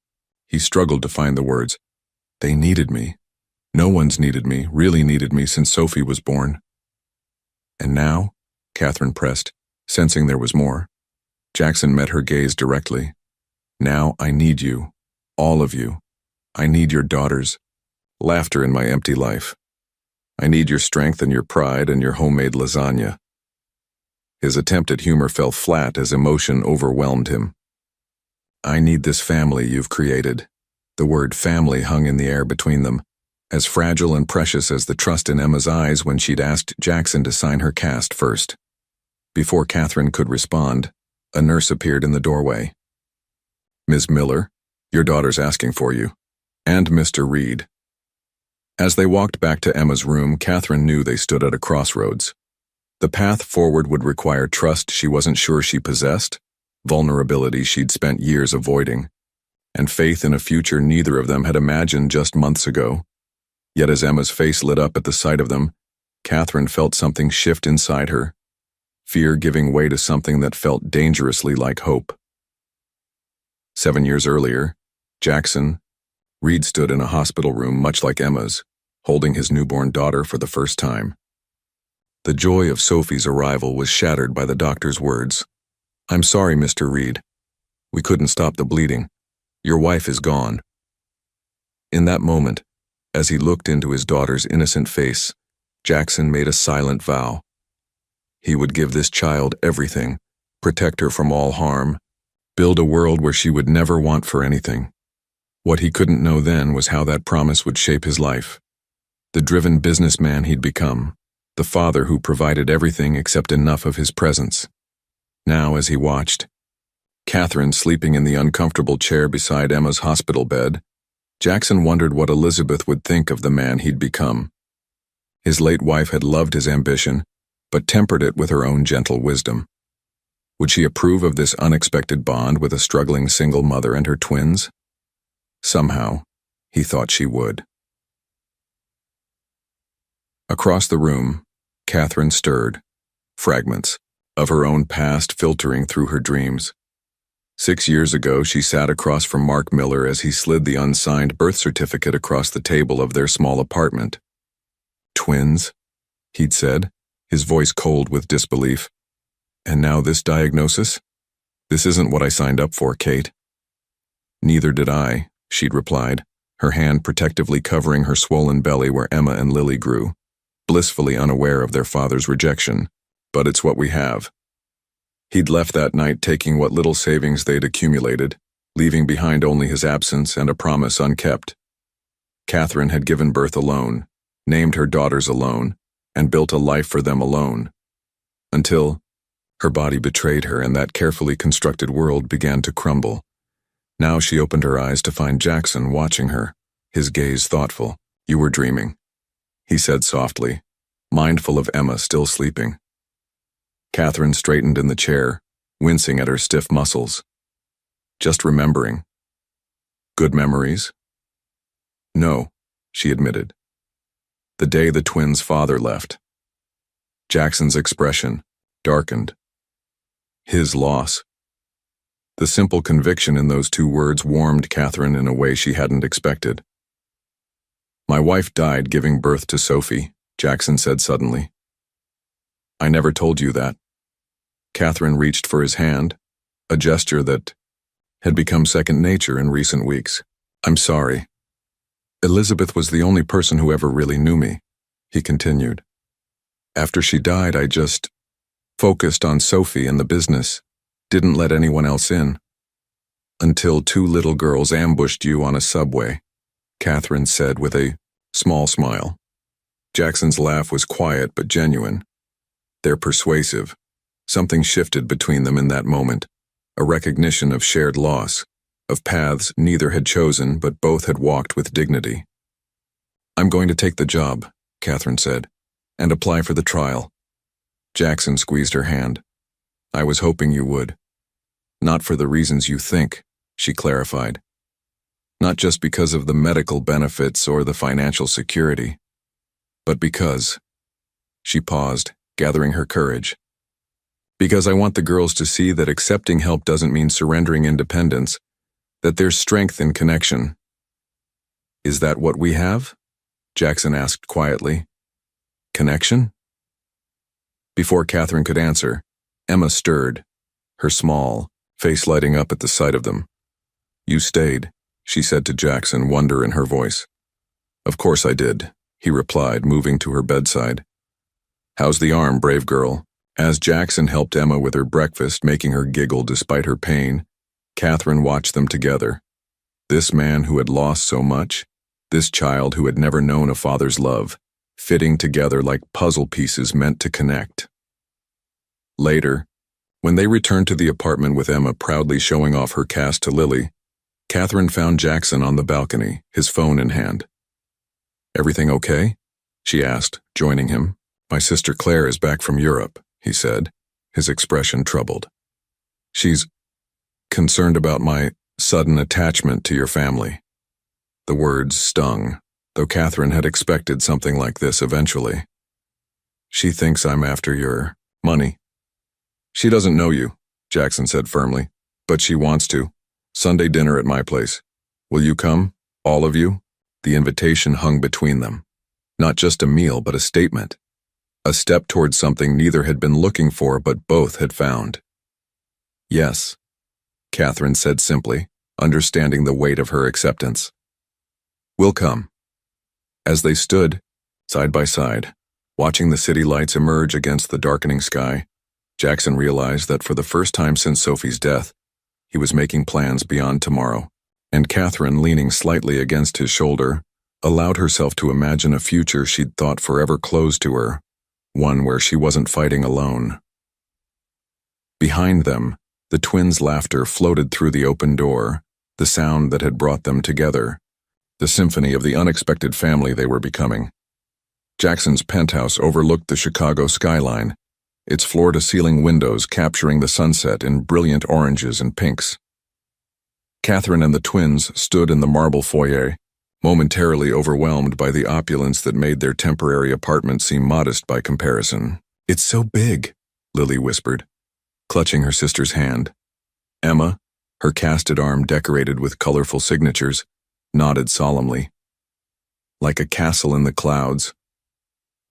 he struggled to find the words. They needed me. No one's needed me, really needed me since Sophie was born. And now, Catherine pressed, sensing there was more. Jackson met her gaze directly. Now I need you, all of you. I need your daughters. Laughter in my empty life. I need your strength and your pride and your homemade lasagna. His attempt at humor fell flat as emotion overwhelmed him. I need this family you've created. The word family hung in the air between them, as fragile and precious as the trust in Emma's eyes when she'd asked Jackson to sign her cast first. Before Catherine could respond, a nurse appeared in the doorway. Ms. Miller, your daughter's asking for you. And Mr. Reed. As they walked back to Emma's room, Catherine knew they stood at a crossroads. The path forward would require trust she wasn't sure she possessed, vulnerability she'd spent years avoiding, and faith in a future neither of them had imagined just months ago. Yet as Emma's face lit up at the sight of them, Catherine felt something shift inside her, fear giving way to something that felt dangerously like hope. 7 years earlier, Jackson, Reed stood in a hospital room much like Emma's, holding his newborn daughter for the first time. The joy of Sophie's arrival was shattered by the doctor's words. "I'm sorry, Mr. Reed. We couldn't stop the bleeding. Your wife is gone." In that moment, as he looked into his daughter's innocent face, Jackson made a silent vow. He would give this child everything, protect her from all harm, build a world where she would never want for anything. What he couldn't know then was how that promise would shape his life. The driven businessman he'd become, the father who provided everything except enough of his presence. Now, as he watched, Catherine sleeping in the uncomfortable chair beside Emma's hospital bed, Jackson wondered what Elizabeth would think of the man he'd become. His late wife had loved his ambition, but tempered it with her own gentle wisdom. Would she approve of this unexpected bond with a struggling single mother and her twins? Somehow, he thought she would. Across the room, Catherine stirred, fragments of her own past filtering through her dreams. 6 years ago, she sat across from Mark Miller as he slid the unsigned birth certificate across the table of their small apartment. "Twins?" he'd said, his voice cold with disbelief. "And now this diagnosis? This isn't what I signed up for, Kate." "Neither did I," she'd replied, her hand protectively covering her swollen belly where Emma and Lily grew, blissfully unaware of their father's rejection. "But it's what we have." He'd left that night taking what little savings they'd accumulated, leaving behind only his absence and a promise unkept. Catherine had given birth alone, named her daughters alone, and built a life for them alone. Until her body betrayed her and that carefully constructed world began to crumble. Now she opened her eyes to find Jackson watching her, his gaze thoughtful. "You were dreaming," he said softly, mindful of Emma still sleeping. Catherine straightened in the chair, wincing at her stiff muscles. "Just remembering." "Good memories?" "No," she admitted. "The day the twins' father left." Jackson's expression darkened. His loss. The simple conviction in those 2 words warmed Catherine in a way she hadn't expected. "My wife died giving birth to Sophie," Jackson said suddenly. "I never told you that." Catherine reached for his hand, a gesture that had become second nature in recent weeks. "I'm sorry. Elizabeth was the only person who ever really knew me," he continued. "After she died, I just focused on Sophie and the business, didn't let anyone else in. Until 2 little girls ambushed you on a subway," Catherine said with a small smile. Jackson's laugh was quiet but genuine. "They're persuasive." Something shifted between them in that moment, a recognition of shared loss, of paths neither had chosen but both had walked with dignity. "I'm going to take the job," Catherine said, "and apply for the trial." Jackson squeezed her hand. "I was hoping you would. Not for the reasons you think," she clarified. "Not just because of the medical benefits or the financial security, but because—" She paused, gathering her courage. "Because I want the girls to see that accepting help doesn't mean surrendering independence, that there's strength in connection." "Is that what we have?" Jackson asked quietly. "Connection?" Before Catherine could answer, Emma stirred, her small face lighting up at the sight of them. "You stayed," she said to Jackson, wonder in her voice. "Of course I did," he replied, moving to her bedside. "How's the arm, brave girl?" As Jackson helped Emma with her breakfast, making her giggle despite her pain, Catherine watched them together. This man who had lost so much, this child who had never known a father's love, fitting together like puzzle pieces meant to connect. Later, when they returned to the apartment with Emma proudly showing off her cast to Lily, Catherine found Jackson on the balcony, his phone in hand. "Everything okay?" she asked, joining him. "My sister Claire is back from Europe," he said, his expression troubled. "She's concerned about my sudden attachment to your family." The words stung, though Catherine had expected something like this eventually. "She thinks I'm after your money." "She doesn't know you," Jackson said firmly, "but she wants to. Sunday dinner at my place. Will you come?" All of you? The invitation hung between them. Not just a meal, but a statement. A step towards something neither had been looking for, but both had found. Yes, Catherine said simply, understanding the weight of her acceptance. We'll come. As they stood, side by side, watching the city lights emerge against the darkening sky, Jackson realized that for the first time since Sophie's death, he was making plans beyond tomorrow, and Catherine, leaning slightly against his shoulder, allowed herself to imagine a future she'd thought forever closed to her, one where she wasn't fighting alone. Behind them, the twins' laughter floated through the open door, the sound that had brought them together, the symphony of the unexpected family they were becoming. Jackson's penthouse overlooked the Chicago skyline, its floor-to-ceiling windows capturing the sunset in brilliant oranges and pinks. Catherine and the twins stood in the marble foyer, momentarily overwhelmed by the opulence that made their temporary apartment seem modest by comparison. "It's so big," Lily whispered, clutching her sister's hand. Emma, her casted arm decorated with colorful signatures, nodded solemnly. Like a castle in the clouds.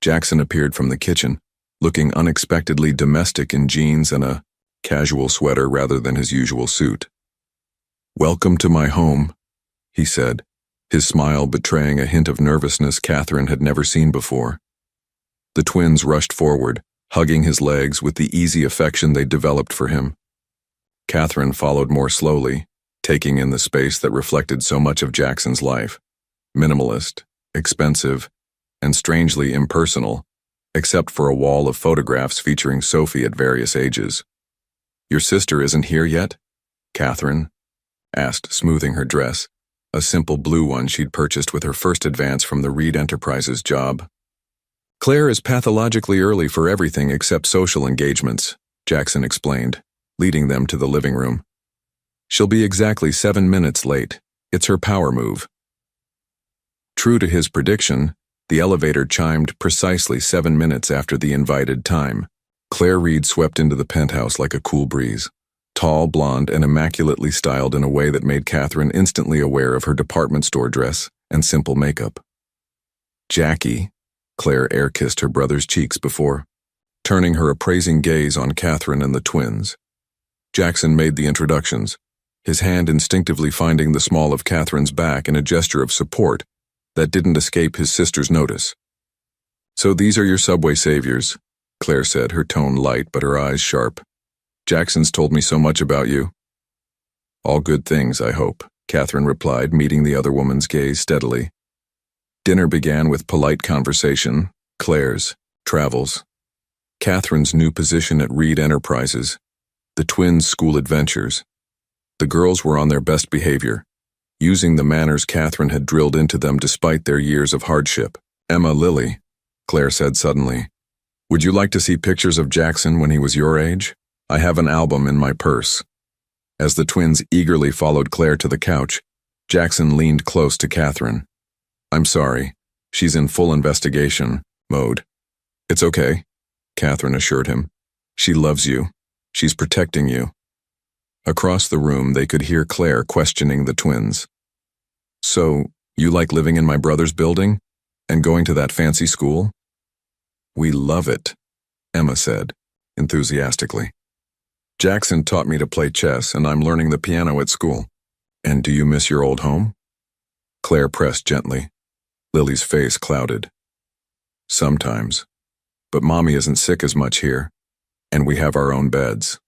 Jackson appeared from the kitchen, looking unexpectedly domestic in jeans and a casual sweater rather than his usual suit. "Welcome to my home," he said, his smile betraying a hint of nervousness Catherine had never seen before. The twins rushed forward, hugging his legs with the easy affection they'd developed for him. Catherine followed more slowly, taking in the space that reflected so much of Jackson's life. Minimalist, expensive, and strangely impersonal, except for a wall of photographs featuring Sophie at various ages. "Your sister isn't here yet?" Catherine asked, smoothing her dress, a simple blue one she'd purchased with her first advance from the Reed Enterprises job. "Claire is pathologically early for everything except social engagements," Jackson explained, leading them to the living room. "She'll be exactly 7 minutes late. It's her power move." True to his prediction, the elevator chimed precisely 7 minutes after the invited time. Claire Reed swept into the penthouse like a cool breeze, tall, blonde, and immaculately styled in a way that made Catherine instantly aware of her department store dress and simple makeup. "Jackie," Claire air-kissed her brother's cheeks before, turning her appraising gaze on Catherine and the twins. Jackson made the introductions, his hand instinctively finding the small of Catherine's back in a gesture of support that didn't escape his sister's notice. "So these are your subway saviors," Claire said, her tone light but her eyes sharp. "Jackson's told me so much about you." "All good things, I hope," Catherine replied, meeting the other woman's gaze steadily. Dinner began with polite conversation, Claire's, travels, Catherine's new position at Reed Enterprises, the twins' school adventures. The girls were on their best behavior, using the manners Catherine had drilled into them despite their years of hardship. "Emma, Lily," Claire said suddenly, "would you like to see pictures of Jackson when he was your age? I have an album in my purse." As the twins eagerly followed Claire to the couch, Jackson leaned close to Catherine. "I'm sorry, she's in full investigation mode." "It's okay," Catherine assured him. "She loves you. She's protecting you." Across the room, they could hear Claire questioning the twins. "So, you like living in my brother's building? And going to that fancy school?" "We love it," Emma said, enthusiastically. "Jackson taught me to play chess, and I'm learning the piano at school." "And do you miss your old home?" Claire pressed gently. Lily's face clouded. "Sometimes. But Mommy isn't sick as much here, and we have our own beds."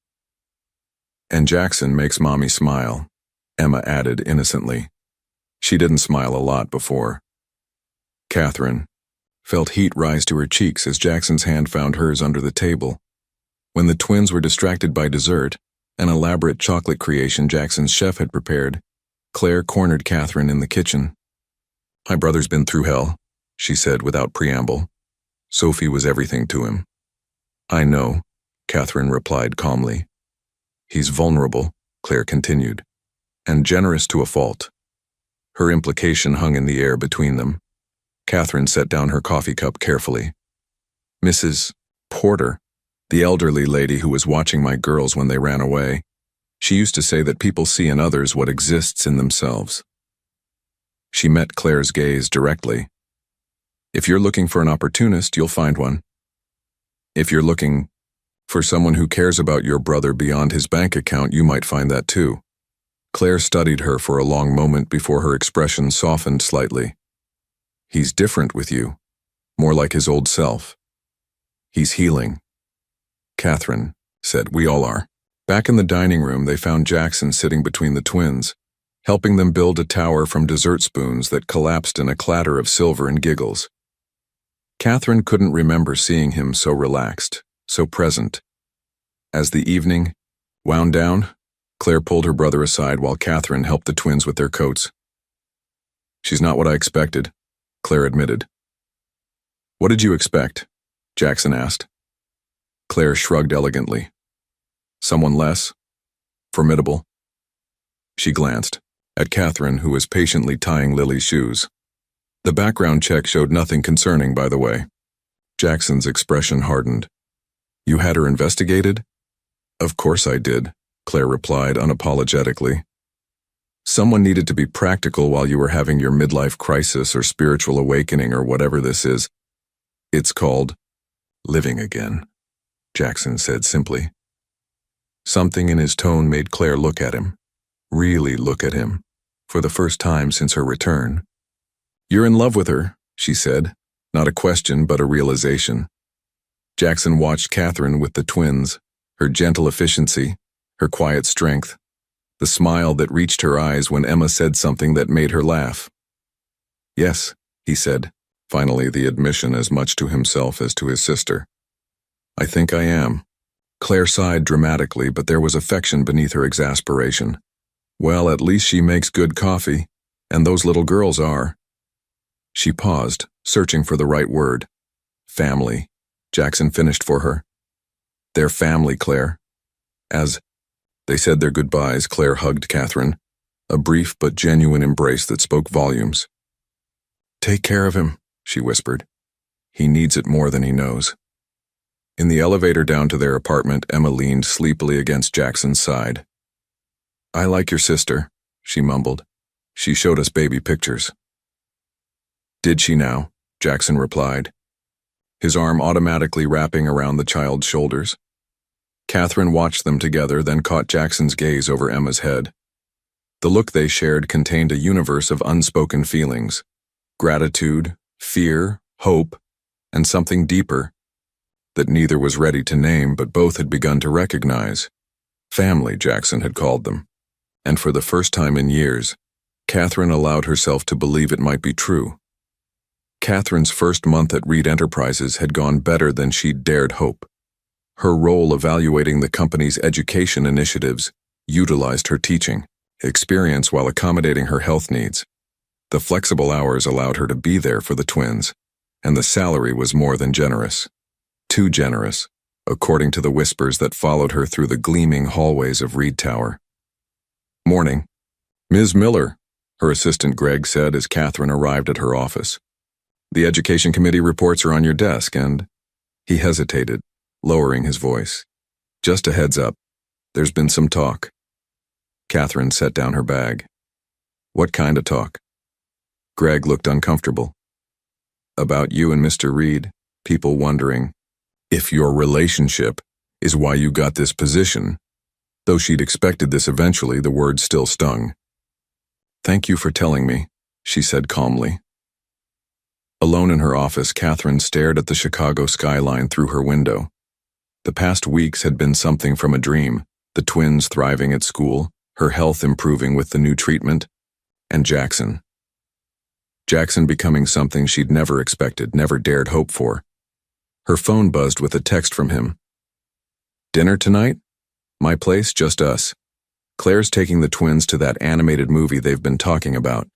"And Jackson makes Mommy smile," Emma added innocently. She didn't smile a lot before. Catherine felt heat rise to her cheeks as Jackson's hand found hers under the table. When the twins were distracted by dessert, an elaborate chocolate creation Jackson's chef had prepared, Claire cornered Catherine in the kitchen. "My brother's been through hell," she said without preamble. "Sophie was everything to him." "I know," Catherine replied calmly. "He's vulnerable," Claire continued, "and generous to a fault." Her implication hung in the air between them. Catherine set down her coffee cup carefully. "Mrs. Porter, the elderly lady who was watching my girls when they ran away, she used to say that people see in others what exists in themselves." She met Claire's gaze directly. If you're looking for an opportunist, you'll find one. If you're looking for someone who cares about your brother beyond his bank account, you might find that too. Claire studied her for a long moment before her expression softened slightly. He's different with you, more like his old self. He's healing. Catherine said, we all are. Back in the dining room, they found Jackson sitting between the twins, helping them build a tower from dessert spoons that collapsed in a clatter of silver and giggles. Catherine couldn't remember seeing him so relaxed, so present. As the evening wound down, Claire pulled her brother aside while Catherine helped the twins with their coats. She's not what I expected, Claire admitted. What did you expect? Jackson asked. Claire shrugged elegantly. Someone less? Formidable? She glanced at Catherine, who was patiently tying Lily's shoes. The background check showed nothing concerning, by the way. Jackson's expression hardened. You had her investigated? Of course I did, Claire replied unapologetically. Someone needed to be practical while you were having your midlife crisis or spiritual awakening or whatever this is. It's called living again, Jackson said simply. Something in his tone made Claire look at him, really look at him, for the first time since her return. You're in love with her, she said, not a question but a realization. Jackson watched Catherine with the twins, her gentle efficiency, her quiet strength, the smile that reached her eyes when Emma said something that made her laugh. Yes, he said, finally the admission as much to himself as to his sister. I think I am. Claire sighed dramatically, but there was affection beneath her exasperation. Well, at least she makes good coffee, and those little girls are. She paused, searching for the right word. Family, Jackson finished for her. They're family, Claire. As they said their goodbyes, Claire hugged Catherine, a brief but genuine embrace that spoke volumes. Take care of him, she whispered. He needs it more than he knows. In the elevator down to their apartment, Emma leaned sleepily against Jackson's side. I like your sister, she mumbled. She showed us baby pictures. Did she now? Jackson replied, his arm automatically wrapping around the child's shoulders. Catherine watched them together, then caught Jackson's gaze over Emma's head. The look they shared contained a universe of unspoken feelings, gratitude, fear, hope, and something deeper that neither was ready to name but both had begun to recognize. Family, Jackson had called them. And for the first time in years, Catherine allowed herself to believe it might be true. Catherine's first month at Reed Enterprises had gone better than she'd dared hope. Her role evaluating the company's education initiatives utilized her teaching experience while accommodating her health needs. The flexible hours allowed her to be there for the twins, and the salary was more than generous. Too generous, according to the whispers that followed her through the gleaming hallways of Reed Tower. Morning. Ms. Miller, her assistant Greg said as Catherine arrived at her office. The education committee reports are on your desk and... He hesitated, lowering his voice. Just a heads up, there's been some talk. Catherine set down her bag. What kind of talk? Greg looked uncomfortable. About you and Mr. Reed, people wondering if your relationship is why you got this position. Though she'd expected this eventually, the words still stung. Thank you for telling me, she said calmly. Alone in her office, Catherine stared at the Chicago skyline through her window. The past weeks had been something from a dream, the twins thriving at school, her health improving with the new treatment, and Jackson. Jackson becoming something she'd never expected, never dared hope for. Her phone buzzed with a text from him. Dinner tonight? My place, just us. Claire's taking the twins to that animated movie they've been talking about.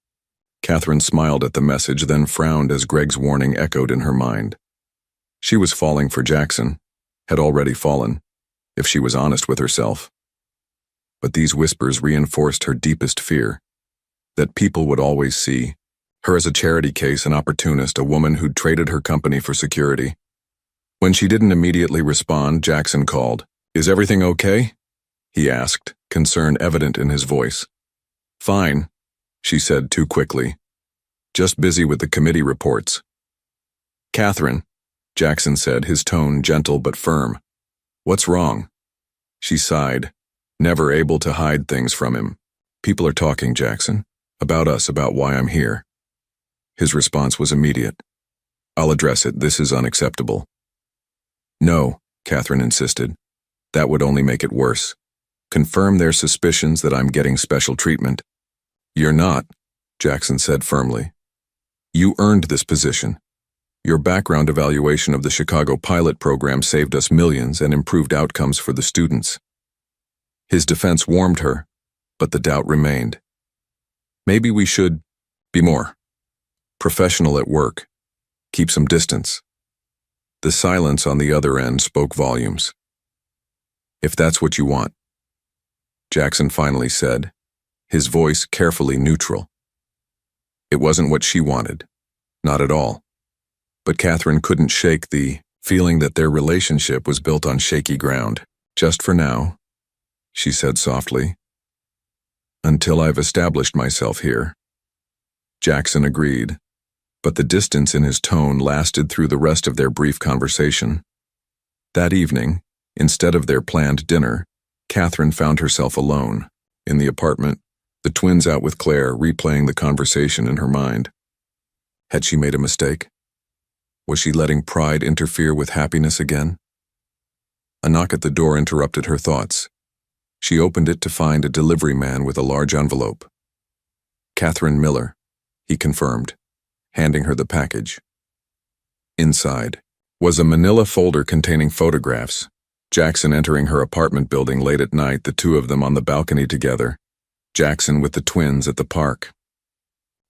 Catherine smiled at the message, then frowned as Greg's warning echoed in her mind. She was falling for Jackson, had already fallen, if she was honest with herself. But these whispers reinforced her deepest fear, that people would always see her as a charity case, an opportunist, a woman who'd traded her company for security. When she didn't immediately respond, Jackson called. Is everything okay? He asked, concern evident in his voice. Fine, she said too quickly, Just busy with the committee reports. Catherine, Jackson said, his tone gentle but firm. What's wrong? She sighed, never able to hide things from him. People are talking, Jackson. About us, about why I'm here. His response was immediate. I'll address it. This is unacceptable. No, Catherine insisted. That would only make it worse. Confirm their suspicions that I'm getting special treatment. You're not, Jackson said firmly. You earned this position. Your background evaluation of the Chicago pilot program saved us millions and improved outcomes for the students. His defense warmed her, but the doubt remained. Maybe we should be more professional at work. Keep some distance. The silence on the other end spoke volumes. If that's what you want, Jackson finally said, his voice carefully neutral. It wasn't what she wanted, not at all. But Catherine couldn't shake the feeling that their relationship was built on shaky ground. Just for now, she said softly. Until I've established myself here. Jackson agreed, but the distance in his tone lasted through the rest of their brief conversation. That evening, instead of their planned dinner, Catherine found herself alone, in the apartment, the twins out with Claire replaying the conversation in her mind. Had she made a mistake? Was she letting pride interfere with happiness again? A knock at the door interrupted her thoughts. She opened it to find a delivery man with a large envelope. Catherine Miller, he confirmed, handing her the package. Inside was a manila folder containing photographs. Jackson entering her apartment building late at night, the two of them on the balcony together. Jackson with the twins at the park.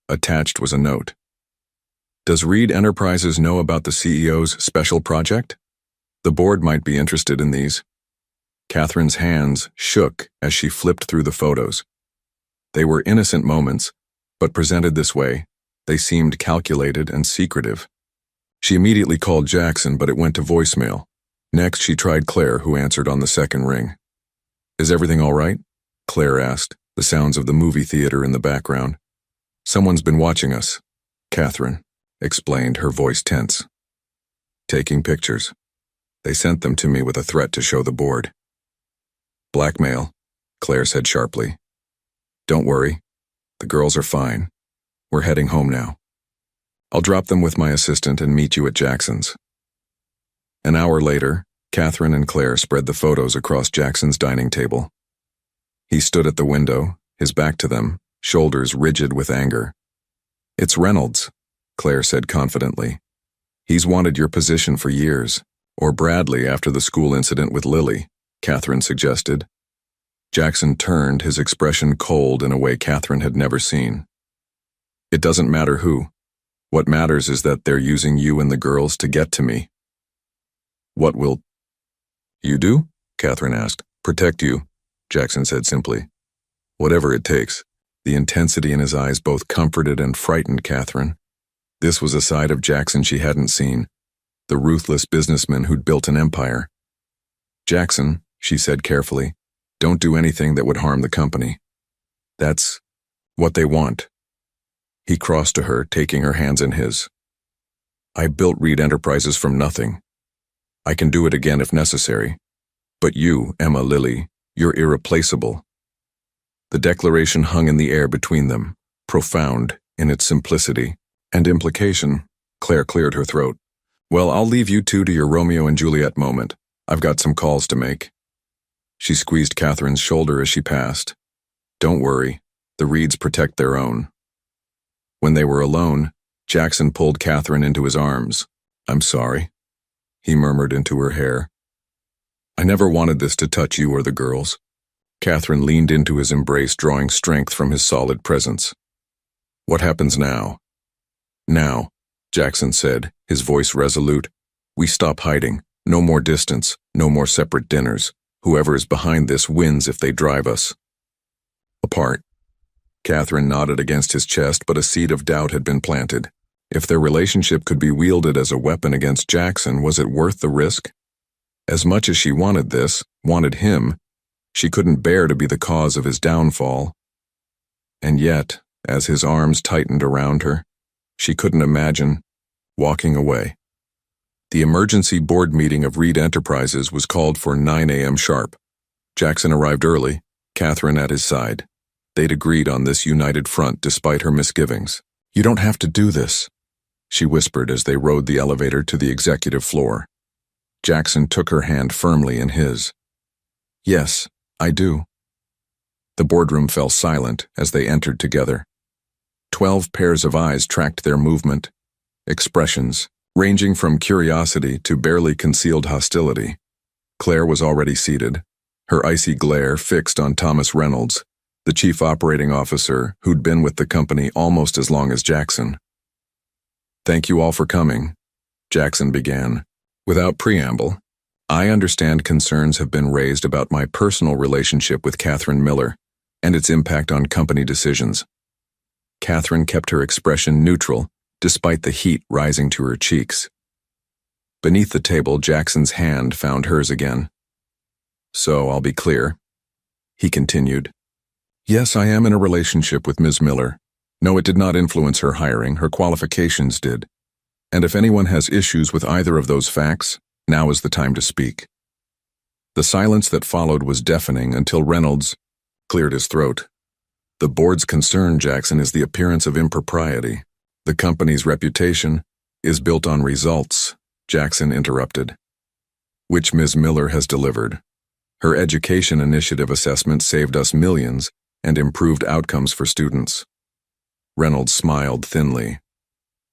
Attached was a note. Does Reed Enterprises know about the CEO's special project? The board might be interested in these. Catherine's hands shook as she flipped through the photos. They were innocent moments, but presented this way, they seemed calculated and secretive. She immediately called Jackson, but it went to voicemail. Next, she tried Claire, who answered on the second ring. Is everything all right? Claire asked, the sounds of the movie theater in the background. Someone's been watching us, Catherine explained, her voice tense. Taking pictures. They sent them to me with a threat to show the board. Blackmail, Claire said sharply. Don't worry. The girls are fine. We're heading home now. I'll drop them with my assistant and meet you at Jackson's. An hour later, Catherine and Claire spread the photos across Jackson's dining table. He stood at the window, his back to them, shoulders rigid with anger. It's Reynolds, Claire said confidently. He's wanted your position for years. Or Bradley after the school incident with Lily, Catherine suggested. Jackson turned, his expression cold in a way Catherine had never seen. It doesn't matter who. What matters is that they're using you and the girls to get to me. What will you do? Catherine asked. Protect you, Jackson said simply. Whatever it takes. The intensity in his eyes both comforted and frightened Catherine. This was a side of Jackson she hadn't seen. The ruthless businessman who'd built an empire. Jackson, she said carefully, don't do anything that would harm the company. That's what they want. He crossed to her, taking her hands in his. I built Reed Enterprises from nothing. I can do it again if necessary. But you, Emma Lilly, you're irreplaceable. The declaration hung in the air between them, profound in its simplicity and implication. Claire cleared her throat. Well, I'll leave you two to your Romeo and Juliet moment. I've got some calls to make. She squeezed Catherine's shoulder as she passed. Don't worry, the Reeds protect their own. When they were alone, Jackson pulled Catherine into his arms. I'm sorry, he murmured into her hair. I never wanted this to touch you or the girls. Catherine leaned into his embrace, drawing strength from his solid presence. What happens now? Now, Jackson said, his voice resolute. We stop hiding. No more distance. No more separate dinners. Whoever is behind this wins if they drive us apart. Catherine nodded against his chest, but a seed of doubt had been planted. If their relationship could be wielded as a weapon against Jackson, was it worth the risk? As much as she wanted this, wanted him, she couldn't bear to be the cause of his downfall. And yet, as his arms tightened around her, She couldn't imagine walking away. The emergency board meeting of Reed Enterprises was called for 9 a.m. sharp. Jackson arrived early, Catherine at his side. They'd agreed on this united front despite her misgivings. "You don't have to do this," she whispered as they rode the elevator to the executive floor. Jackson took her hand firmly in his. "Yes, I do." The boardroom fell silent as they entered together. 12 pairs of eyes tracked their movement, expressions, ranging from curiosity to barely concealed hostility. Claire was already seated, her icy glare fixed on Thomas Reynolds, the chief operating officer who'd been with the company almost as long as Jackson. "Thank you all for coming," Jackson began. Without preamble, "I understand concerns have been raised about my personal relationship with Catherine Miller and its impact on company decisions." Catherine kept her expression neutral, despite the heat rising to her cheeks. Beneath the table, Jackson's hand found hers again. "So I'll be clear," he continued. "Yes, I am in a relationship with Ms. Miller. No, it did not influence her hiring, her qualifications did. And if anyone has issues with either of those facts, now is the time to speak." The silence that followed was deafening until Reynolds cleared his throat. "The board's concern, Jackson, is the appearance of impropriety. The company's reputation is built on results," Jackson interrupted, "which Ms. Miller has delivered. Her education initiative assessment saved us millions and improved outcomes for students." Reynolds smiled thinly.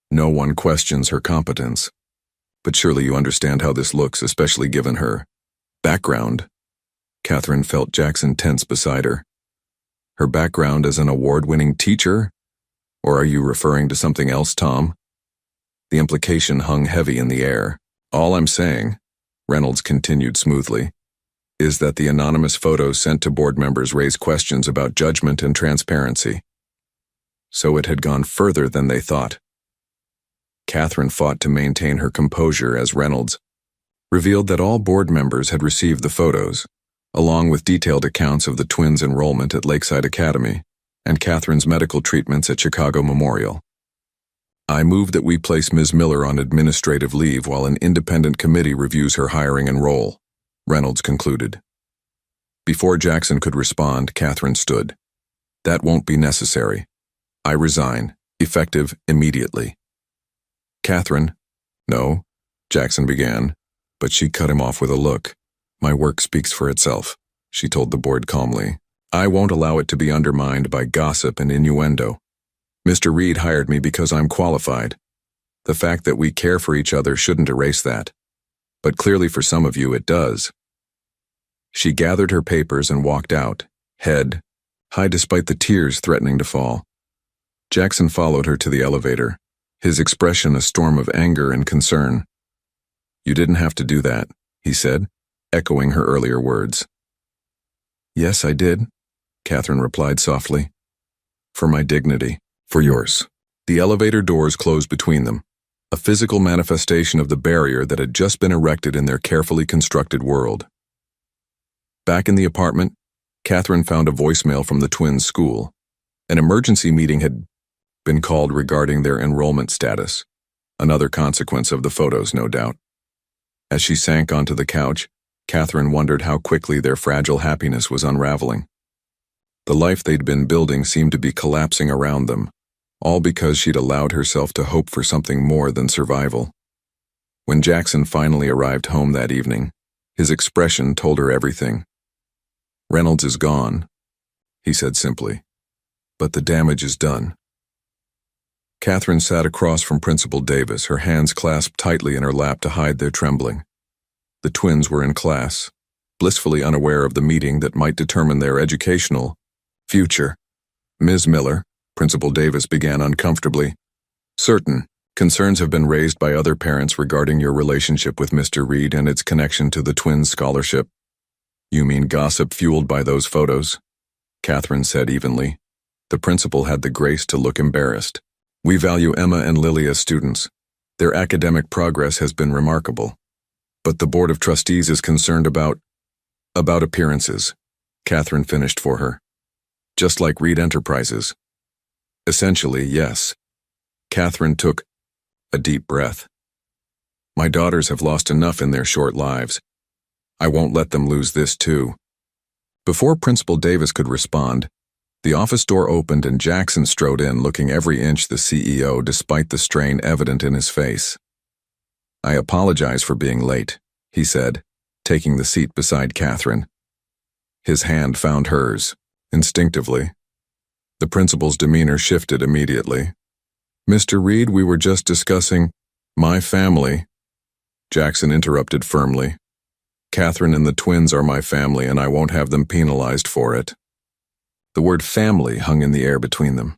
"No one questions her competence. But surely you understand how this looks, especially given her background." Catherine felt Jackson tense beside her. "Her background as an award-winning teacher? Or are you referring to something else, Tom?" The implication hung heavy in the air. "All I'm saying," Reynolds continued smoothly, "is that the anonymous photos sent to board members raise questions about judgment and transparency." So it had gone further than they thought. Catherine fought to maintain her composure as Reynolds revealed that all board members had received the photos, along with detailed accounts of the twins' enrollment at Lakeside Academy and Catherine's medical treatments at Chicago Memorial. "I move that we place Ms. Miller on administrative leave while an independent committee reviews her hiring and role," Reynolds concluded. Before Jackson could respond, Catherine stood. "That won't be necessary. I resign, effective immediately." "Catherine." "No," Jackson began, but she cut him off with a look. "My work speaks for itself," she told the board calmly. "I won't allow it to be undermined by gossip and innuendo. Mr. Reed hired me because I'm qualified. The fact that we care for each other shouldn't erase that. But clearly for some of you it does." She gathered her papers and walked out, head high despite the tears threatening to fall. Jackson followed her to the elevator, his expression a storm of anger and concern. "You didn't have to do that," he said, echoing her earlier words. "Yes, I did," Catherine replied softly. "For my dignity, for yours." The elevator doors closed between them, a physical manifestation of the barrier that had just been erected in their carefully constructed world. Back in the apartment, Catherine found a voicemail from the twins' school. An emergency meeting had been called regarding their enrollment status, another consequence of the photos, no doubt. As she sank onto the couch, Catherine wondered how quickly their fragile happiness was unraveling. The life they'd been building seemed to be collapsing around them, all because she'd allowed herself to hope for something more than survival. When Jackson finally arrived home that evening, his expression told her everything. "Reynolds is gone," he said simply, "but the damage is done." Catherine sat across from Principal Davis, her hands clasped tightly in her lap to hide their trembling. The twins were in class, blissfully unaware of the meeting that might determine their educational future. "Ms. Miller," Principal Davis began uncomfortably, "certain concerns have been raised by other parents regarding your relationship with Mr. Reed and its connection to the twins' scholarship." "You mean gossip fueled by those photos?" Catherine said evenly. The principal had the grace to look embarrassed. "We value Emma and Lily as students. Their academic progress has been remarkable. But the Board of Trustees is concerned about appearances," Catherine finished for her. "Just like Reed Enterprises." "Essentially, yes." Catherine took a deep breath. My daughters have lost enough in their short lives. I won't let them lose this too. Before Principal Davis could respond, the office door opened and Jackson strode in, looking every inch the CEO despite the strain evident in his face. I apologize for being late, he said, taking the seat beside Catherine. His hand found hers, instinctively. The principal's demeanor shifted immediately. Mr. Reed, we were just discussing my family. Jackson interrupted firmly. Catherine and the twins are my family, and I won't have them penalized for it. The word family hung in the air between them.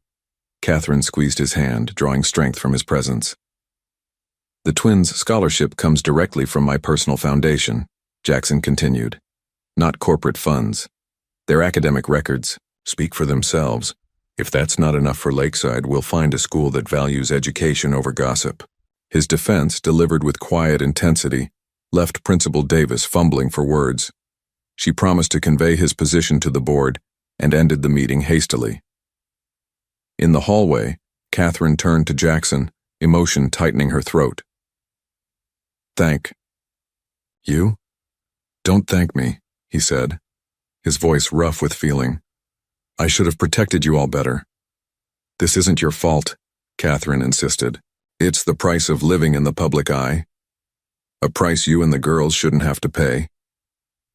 Catherine squeezed his hand, drawing strength from his presence. The twins' scholarship comes directly from my personal foundation, Jackson continued. Not corporate funds. Their academic records speak for themselves. If that's not enough for Lakeside, we'll find a school that values education over gossip. His defense, delivered with quiet intensity, left Principal Davis fumbling for words. She promised to convey his position to the board and ended the meeting hastily. In the hallway, Catherine turned to Jackson, emotion tightening her throat. Thank you? Don't thank me, he said, his voice rough with feeling. I should have protected you all better. This isn't your fault, Catherine insisted. It's the price of living in the public eye. A price you and the girls shouldn't have to pay.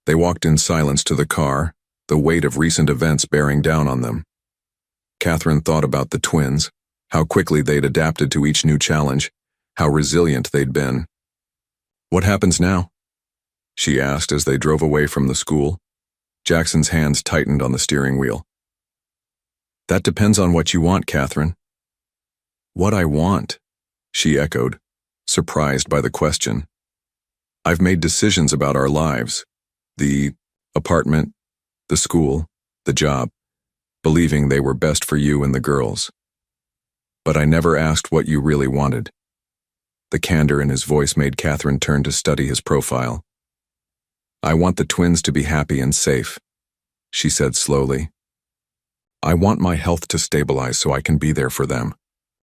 They walked in silence to the car, the weight of recent events bearing down on them. Catherine thought about the twins, how quickly they'd adapted to each new challenge, how resilient they'd been. What happens now? She asked as they drove away from the school. Jackson's hands tightened on the steering wheel. That depends on what you want, Catherine. What I want, she echoed, surprised by the question. I've made decisions about our lives, the apartment, the school, the job, believing they were best for you and the girls. But I never asked what you really wanted. The candor in his voice made Catherine turn to study his profile. I want the twins to be happy and safe, she said slowly. I want my health to stabilize so I can be there for them.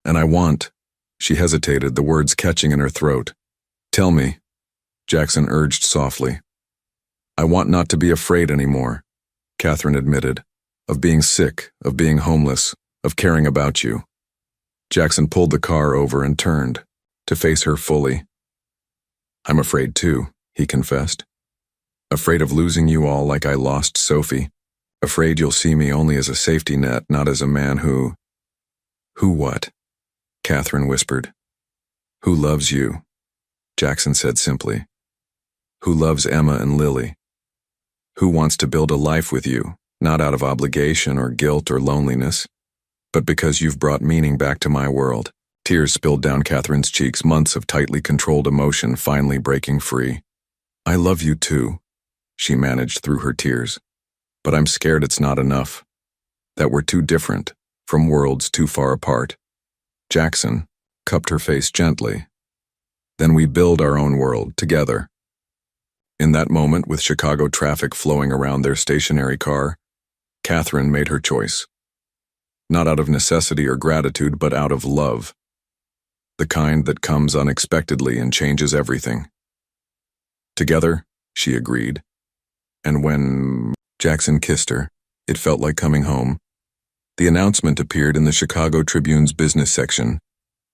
And I want, she hesitated, the words catching in her throat. Tell me, Jackson urged softly. I want not to be afraid anymore, Catherine admitted, of being sick, of being homeless, of caring about you. Jackson pulled the car over and turned, to face her fully. I'm afraid too, he confessed. Afraid of losing you all like I lost Sophie. Afraid you'll see me only as a safety net, not as a man who... Who what? Catherine whispered. Who loves you? Jackson said simply. Who loves Emma and Lily? Who wants to build a life with you, not out of obligation or guilt or loneliness, but because you've brought meaning back to my world. Tears spilled down Catherine's cheeks, months of tightly controlled emotion finally breaking free. I love you too, she managed through her tears. But I'm scared it's not enough. That we're too different, from worlds too far apart. Jackson cupped her face gently. Then we build our own world, together. In that moment, with Chicago traffic flowing around their stationary car, Catherine made her choice. Not out of necessity or gratitude, but out of love. The kind that comes unexpectedly and changes everything. Together, she agreed. And when Jackson kissed her, it felt like coming home. The announcement appeared in the Chicago Tribune's business section.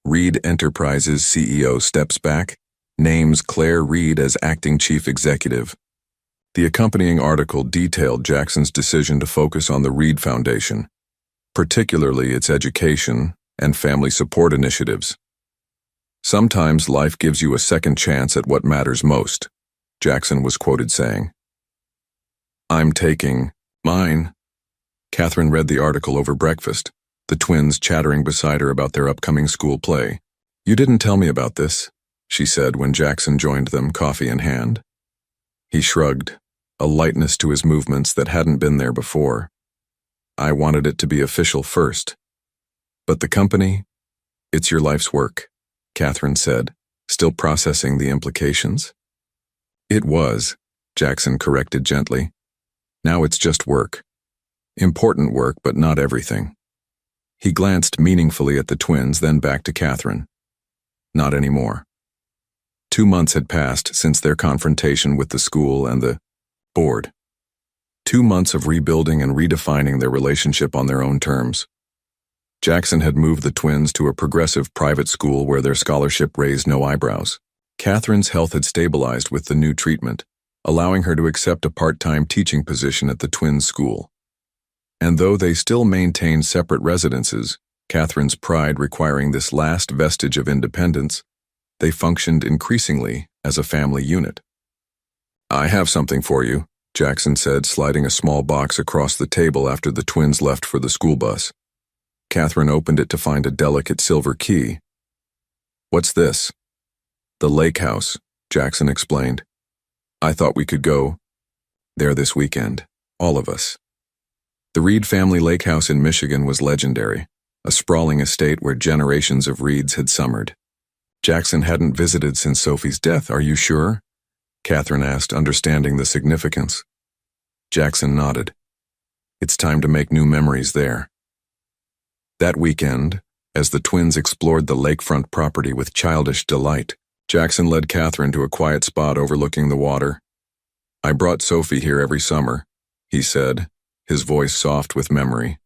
Reed Enterprises CEO steps back, names Claire Reed as acting chief executive. The accompanying article detailed Jackson's decision to focus on the Reed Foundation, particularly its education and family support initiatives. Sometimes life gives you a second chance at what matters most, Jackson was quoted saying. I'm taking mine. Catherine read the article over breakfast, the twins chattering beside her about their upcoming school play. You didn't tell me about this, she said when Jackson joined them, coffee in hand. He shrugged, a lightness to his movements that hadn't been there before. I wanted it to be official first. But the company, it's your life's work, Catherine said, still processing the implications. It was, Jackson corrected gently. Now it's just work. Important work, but not everything. He glanced meaningfully at the twins, then back to Catherine. Not anymore. 2 months had passed since their confrontation with the school and the board. 2 months of rebuilding and redefining their relationship on their own terms. Jackson had moved the twins to a progressive private school where their scholarship raised no eyebrows. Catherine's health had stabilized with the new treatment, allowing her to accept a part-time teaching position at the twins' school. And though they still maintained separate residences, Catherine's pride requiring this last vestige of independence, they functioned increasingly as a family unit. "I have something for you," Jackson said, sliding a small box across the table after the twins left for the school bus. Catherine opened it to find a delicate silver key. "What's this?" "The lake house," Jackson explained. "I thought we could go there this weekend, all of us." The Reed family lake house in Michigan was legendary, a sprawling estate where generations of Reeds had summered. Jackson hadn't visited since Sophie's death, "Are you sure?" Catherine asked, understanding the significance. Jackson nodded. "It's time to make new memories there." That weekend, as the twins explored the lakefront property with childish delight, Jackson led Catherine to a quiet spot overlooking the water. "I brought Sophie here every summer," he said, his voice soft with memory.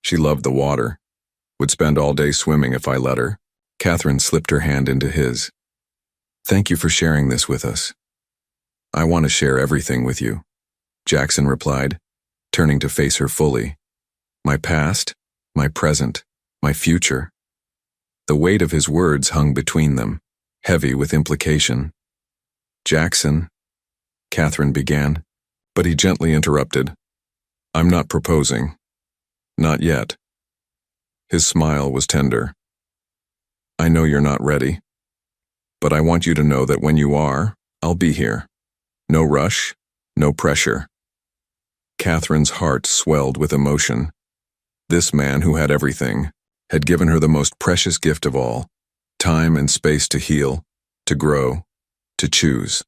"She loved the water, would spend all day swimming if I let her." Catherine slipped her hand into his. "Thank you for sharing this with us." "I want to share everything with you," Jackson replied, turning to face her fully. "My past, my present, my future." The weight of his words hung between them, heavy with implication. "Jackson," Catherine began, but he gently interrupted. "I'm not proposing. Not yet." His smile was tender. "I know you're not ready, but I want you to know that when you are, I'll be here. No rush, no pressure." Catherine's heart swelled with emotion. This man who had everything had given her the most precious gift of all, time and space to heal, to grow, to choose.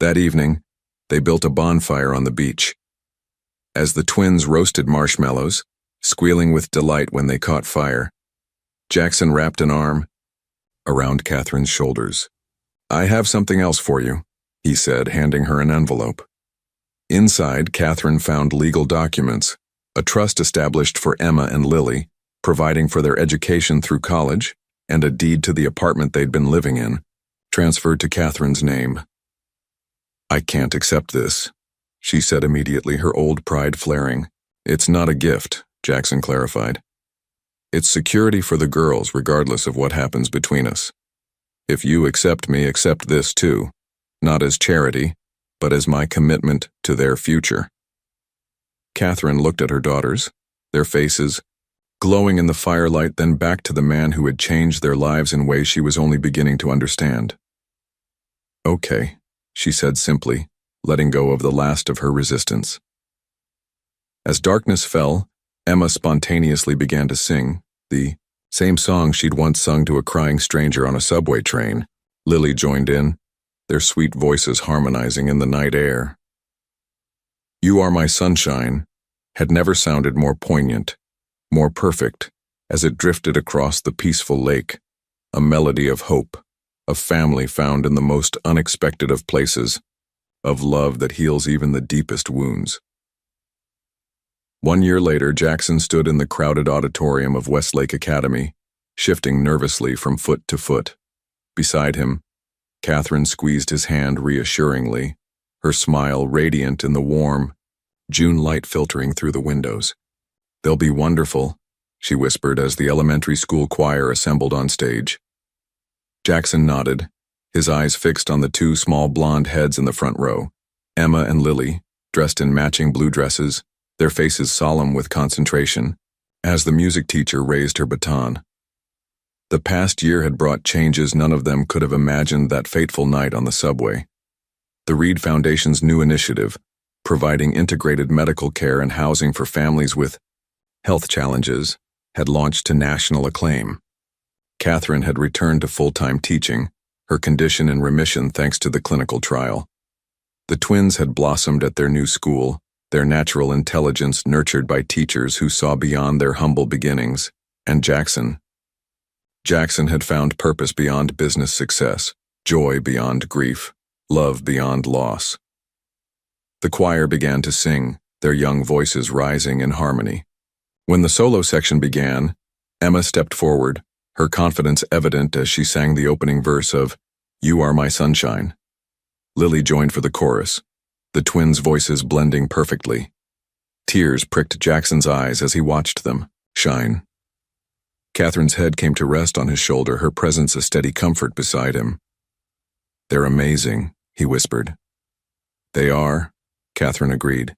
That evening, they built a bonfire on the beach. As the twins roasted marshmallows, squealing with delight when they caught fire, Jackson wrapped an arm around Catherine's shoulders. "I have something else for you," he said, handing her an envelope. Inside, Catherine found legal documents, a trust established for Emma and Lily, providing for their education through college, and a deed to the apartment they'd been living in, transferred to Catherine's name. "I can't accept this," she said immediately, her old pride flaring. "It's not a gift," Jackson clarified. "It's security for the girls, regardless of what happens between us. If you accept me, accept this too, not as charity, but as my commitment to their future." Catherine looked at her daughters, their faces glowing in the firelight, then back to the man who had changed their lives in ways she was only beginning to understand. "Okay," she said simply, letting go of the last of her resistance. As darkness fell, Emma spontaneously began to sing, the same song she'd once sung to a crying stranger on a subway train. Lily joined in, their sweet voices harmonizing in the night air. "You Are My Sunshine" had never sounded more poignant, more perfect, as it drifted across the peaceful lake, a melody of hope, of family found in the most unexpected of places, of love that heals even the deepest wounds. 1 year later, Jackson stood in the crowded auditorium of Westlake Academy, shifting nervously from foot to foot. Beside him, Catherine squeezed his hand reassuringly, her smile radiant in the warm, June light filtering through the windows. "They'll be wonderful," she whispered as the elementary school choir assembled on stage. Jackson nodded, his eyes fixed on the 2 small blonde heads in the front row, Emma and Lily, dressed in matching blue dresses, their faces solemn with concentration, as the music teacher raised her baton. The past year had brought changes none of them could have imagined that fateful night on the subway. The Reed Foundation's new initiative, providing integrated medical care and housing for families with health challenges, had launched to national acclaim. Catherine had returned to full-time teaching, her condition in remission thanks to the clinical trial. The twins had blossomed at their new school, their natural intelligence nurtured by teachers who saw beyond their humble beginnings, and Jackson. Jackson had found purpose beyond business success, joy beyond grief, love beyond loss. The choir began to sing, their young voices rising in harmony. When the solo section began, Emma stepped forward, her confidence evident as she sang the opening verse of "You Are My Sunshine." Lily joined for the chorus, the twins' voices blending perfectly. Tears pricked Jackson's eyes as he watched them shine. Catherine's head came to rest on his shoulder, her presence a steady comfort beside him. "They're amazing," he whispered. "They are," Catherine agreed.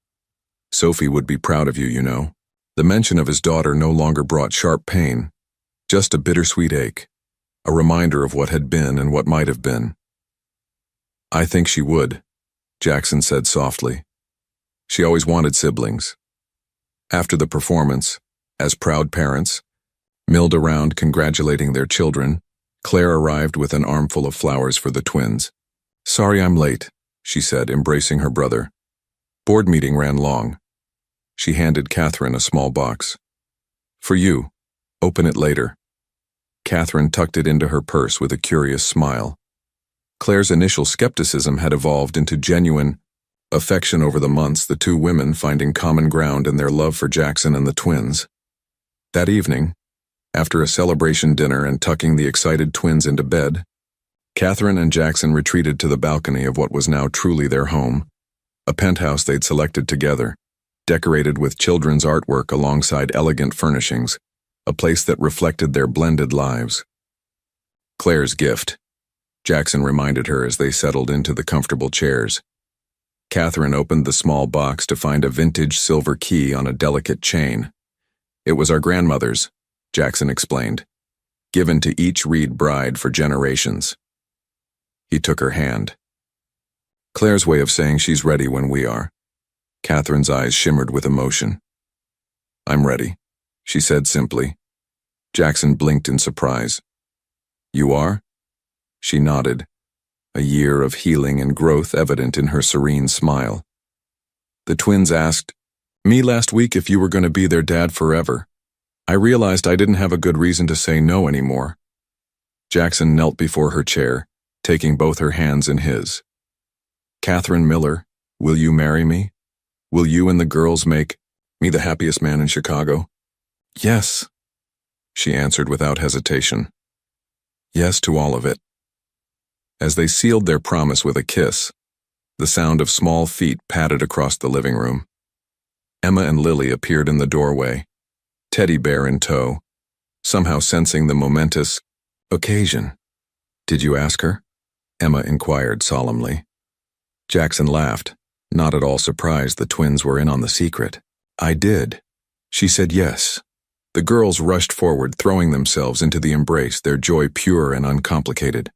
"Sophie would be proud of you, you know." The mention of his daughter no longer brought sharp pain, just a bittersweet ache, a reminder of what had been and what might have been. "I think she would," Jackson said softly. "She always wanted siblings." After the performance, as proud parents milled around congratulating their children, Claire arrived with an armful of flowers for the twins. "Sorry I'm late," she said, embracing her brother. "Board meeting ran long." She handed Catherine a small box. "For you. Open it later." Catherine tucked it into her purse with a curious smile. Claire's initial skepticism had evolved into genuine affection over the months, the two women finding common ground in their love for Jackson and the twins. That evening, after a celebration dinner and tucking the excited twins into bed, Catherine and Jackson retreated to the balcony of what was now truly their home, a penthouse they'd selected together, decorated with children's artwork alongside elegant furnishings, a place that reflected their blended lives. "Claire's gift," Jackson reminded her as they settled into the comfortable chairs. Catherine opened the small box to find a vintage silver key on a delicate chain. "It was our grandmother's," Jackson explained, "given to each Reed bride for generations." He took her hand. "Claire's way of saying she's ready when we are." Catherine's eyes shimmered with emotion. "I'm ready," she said simply. Jackson blinked in surprise. "You are?" She nodded, a year of healing and growth evident in her serene smile. The twins asked me last week if you were going to be their dad forever. I realized I didn't have a good reason to say no anymore. Jackson knelt before her chair, taking both her hands in his. "Catherine Miller, will you marry me? Will you and the girls make me the happiest man in Chicago?" "Yes," she answered without hesitation. "Yes to all of it." As they sealed their promise with a kiss, the sound of small feet padded across the living room. Emma and Lily appeared in the doorway, teddy bear in tow, somehow sensing the momentous occasion. "Did you ask her?" Emma inquired solemnly. Jackson laughed, not at all surprised the twins were in on the secret. "I did." She said yes. The girls rushed forward, throwing themselves into the embrace, their joy pure and uncomplicated.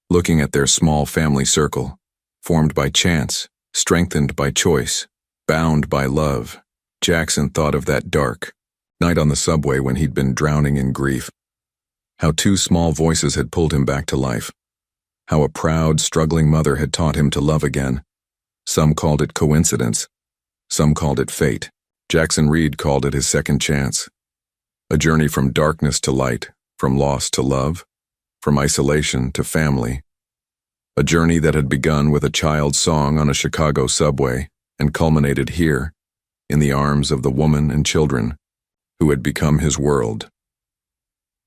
Looking at their small family circle, formed by chance, strengthened by choice, bound by love, Jackson thought of that dark night on the subway when he'd been drowning in grief. How two small voices had pulled him back to life. How a proud, struggling mother had taught him to love again. Some called it coincidence. Some called it fate. Jackson Reed called it his second chance. A journey from darkness to light, from loss to love, from isolation to family. A journey that had begun with a child's song on a Chicago subway and culminated here, in the arms of the woman and children who had become his world.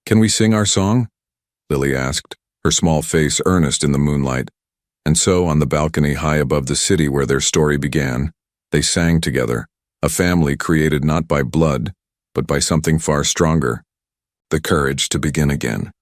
"Can we sing our song?" Lily asked, her small face earnest in the moonlight. And so, on the balcony high above the city where their story began, they sang together, a family created not by blood, but by something far stronger, the courage to begin again.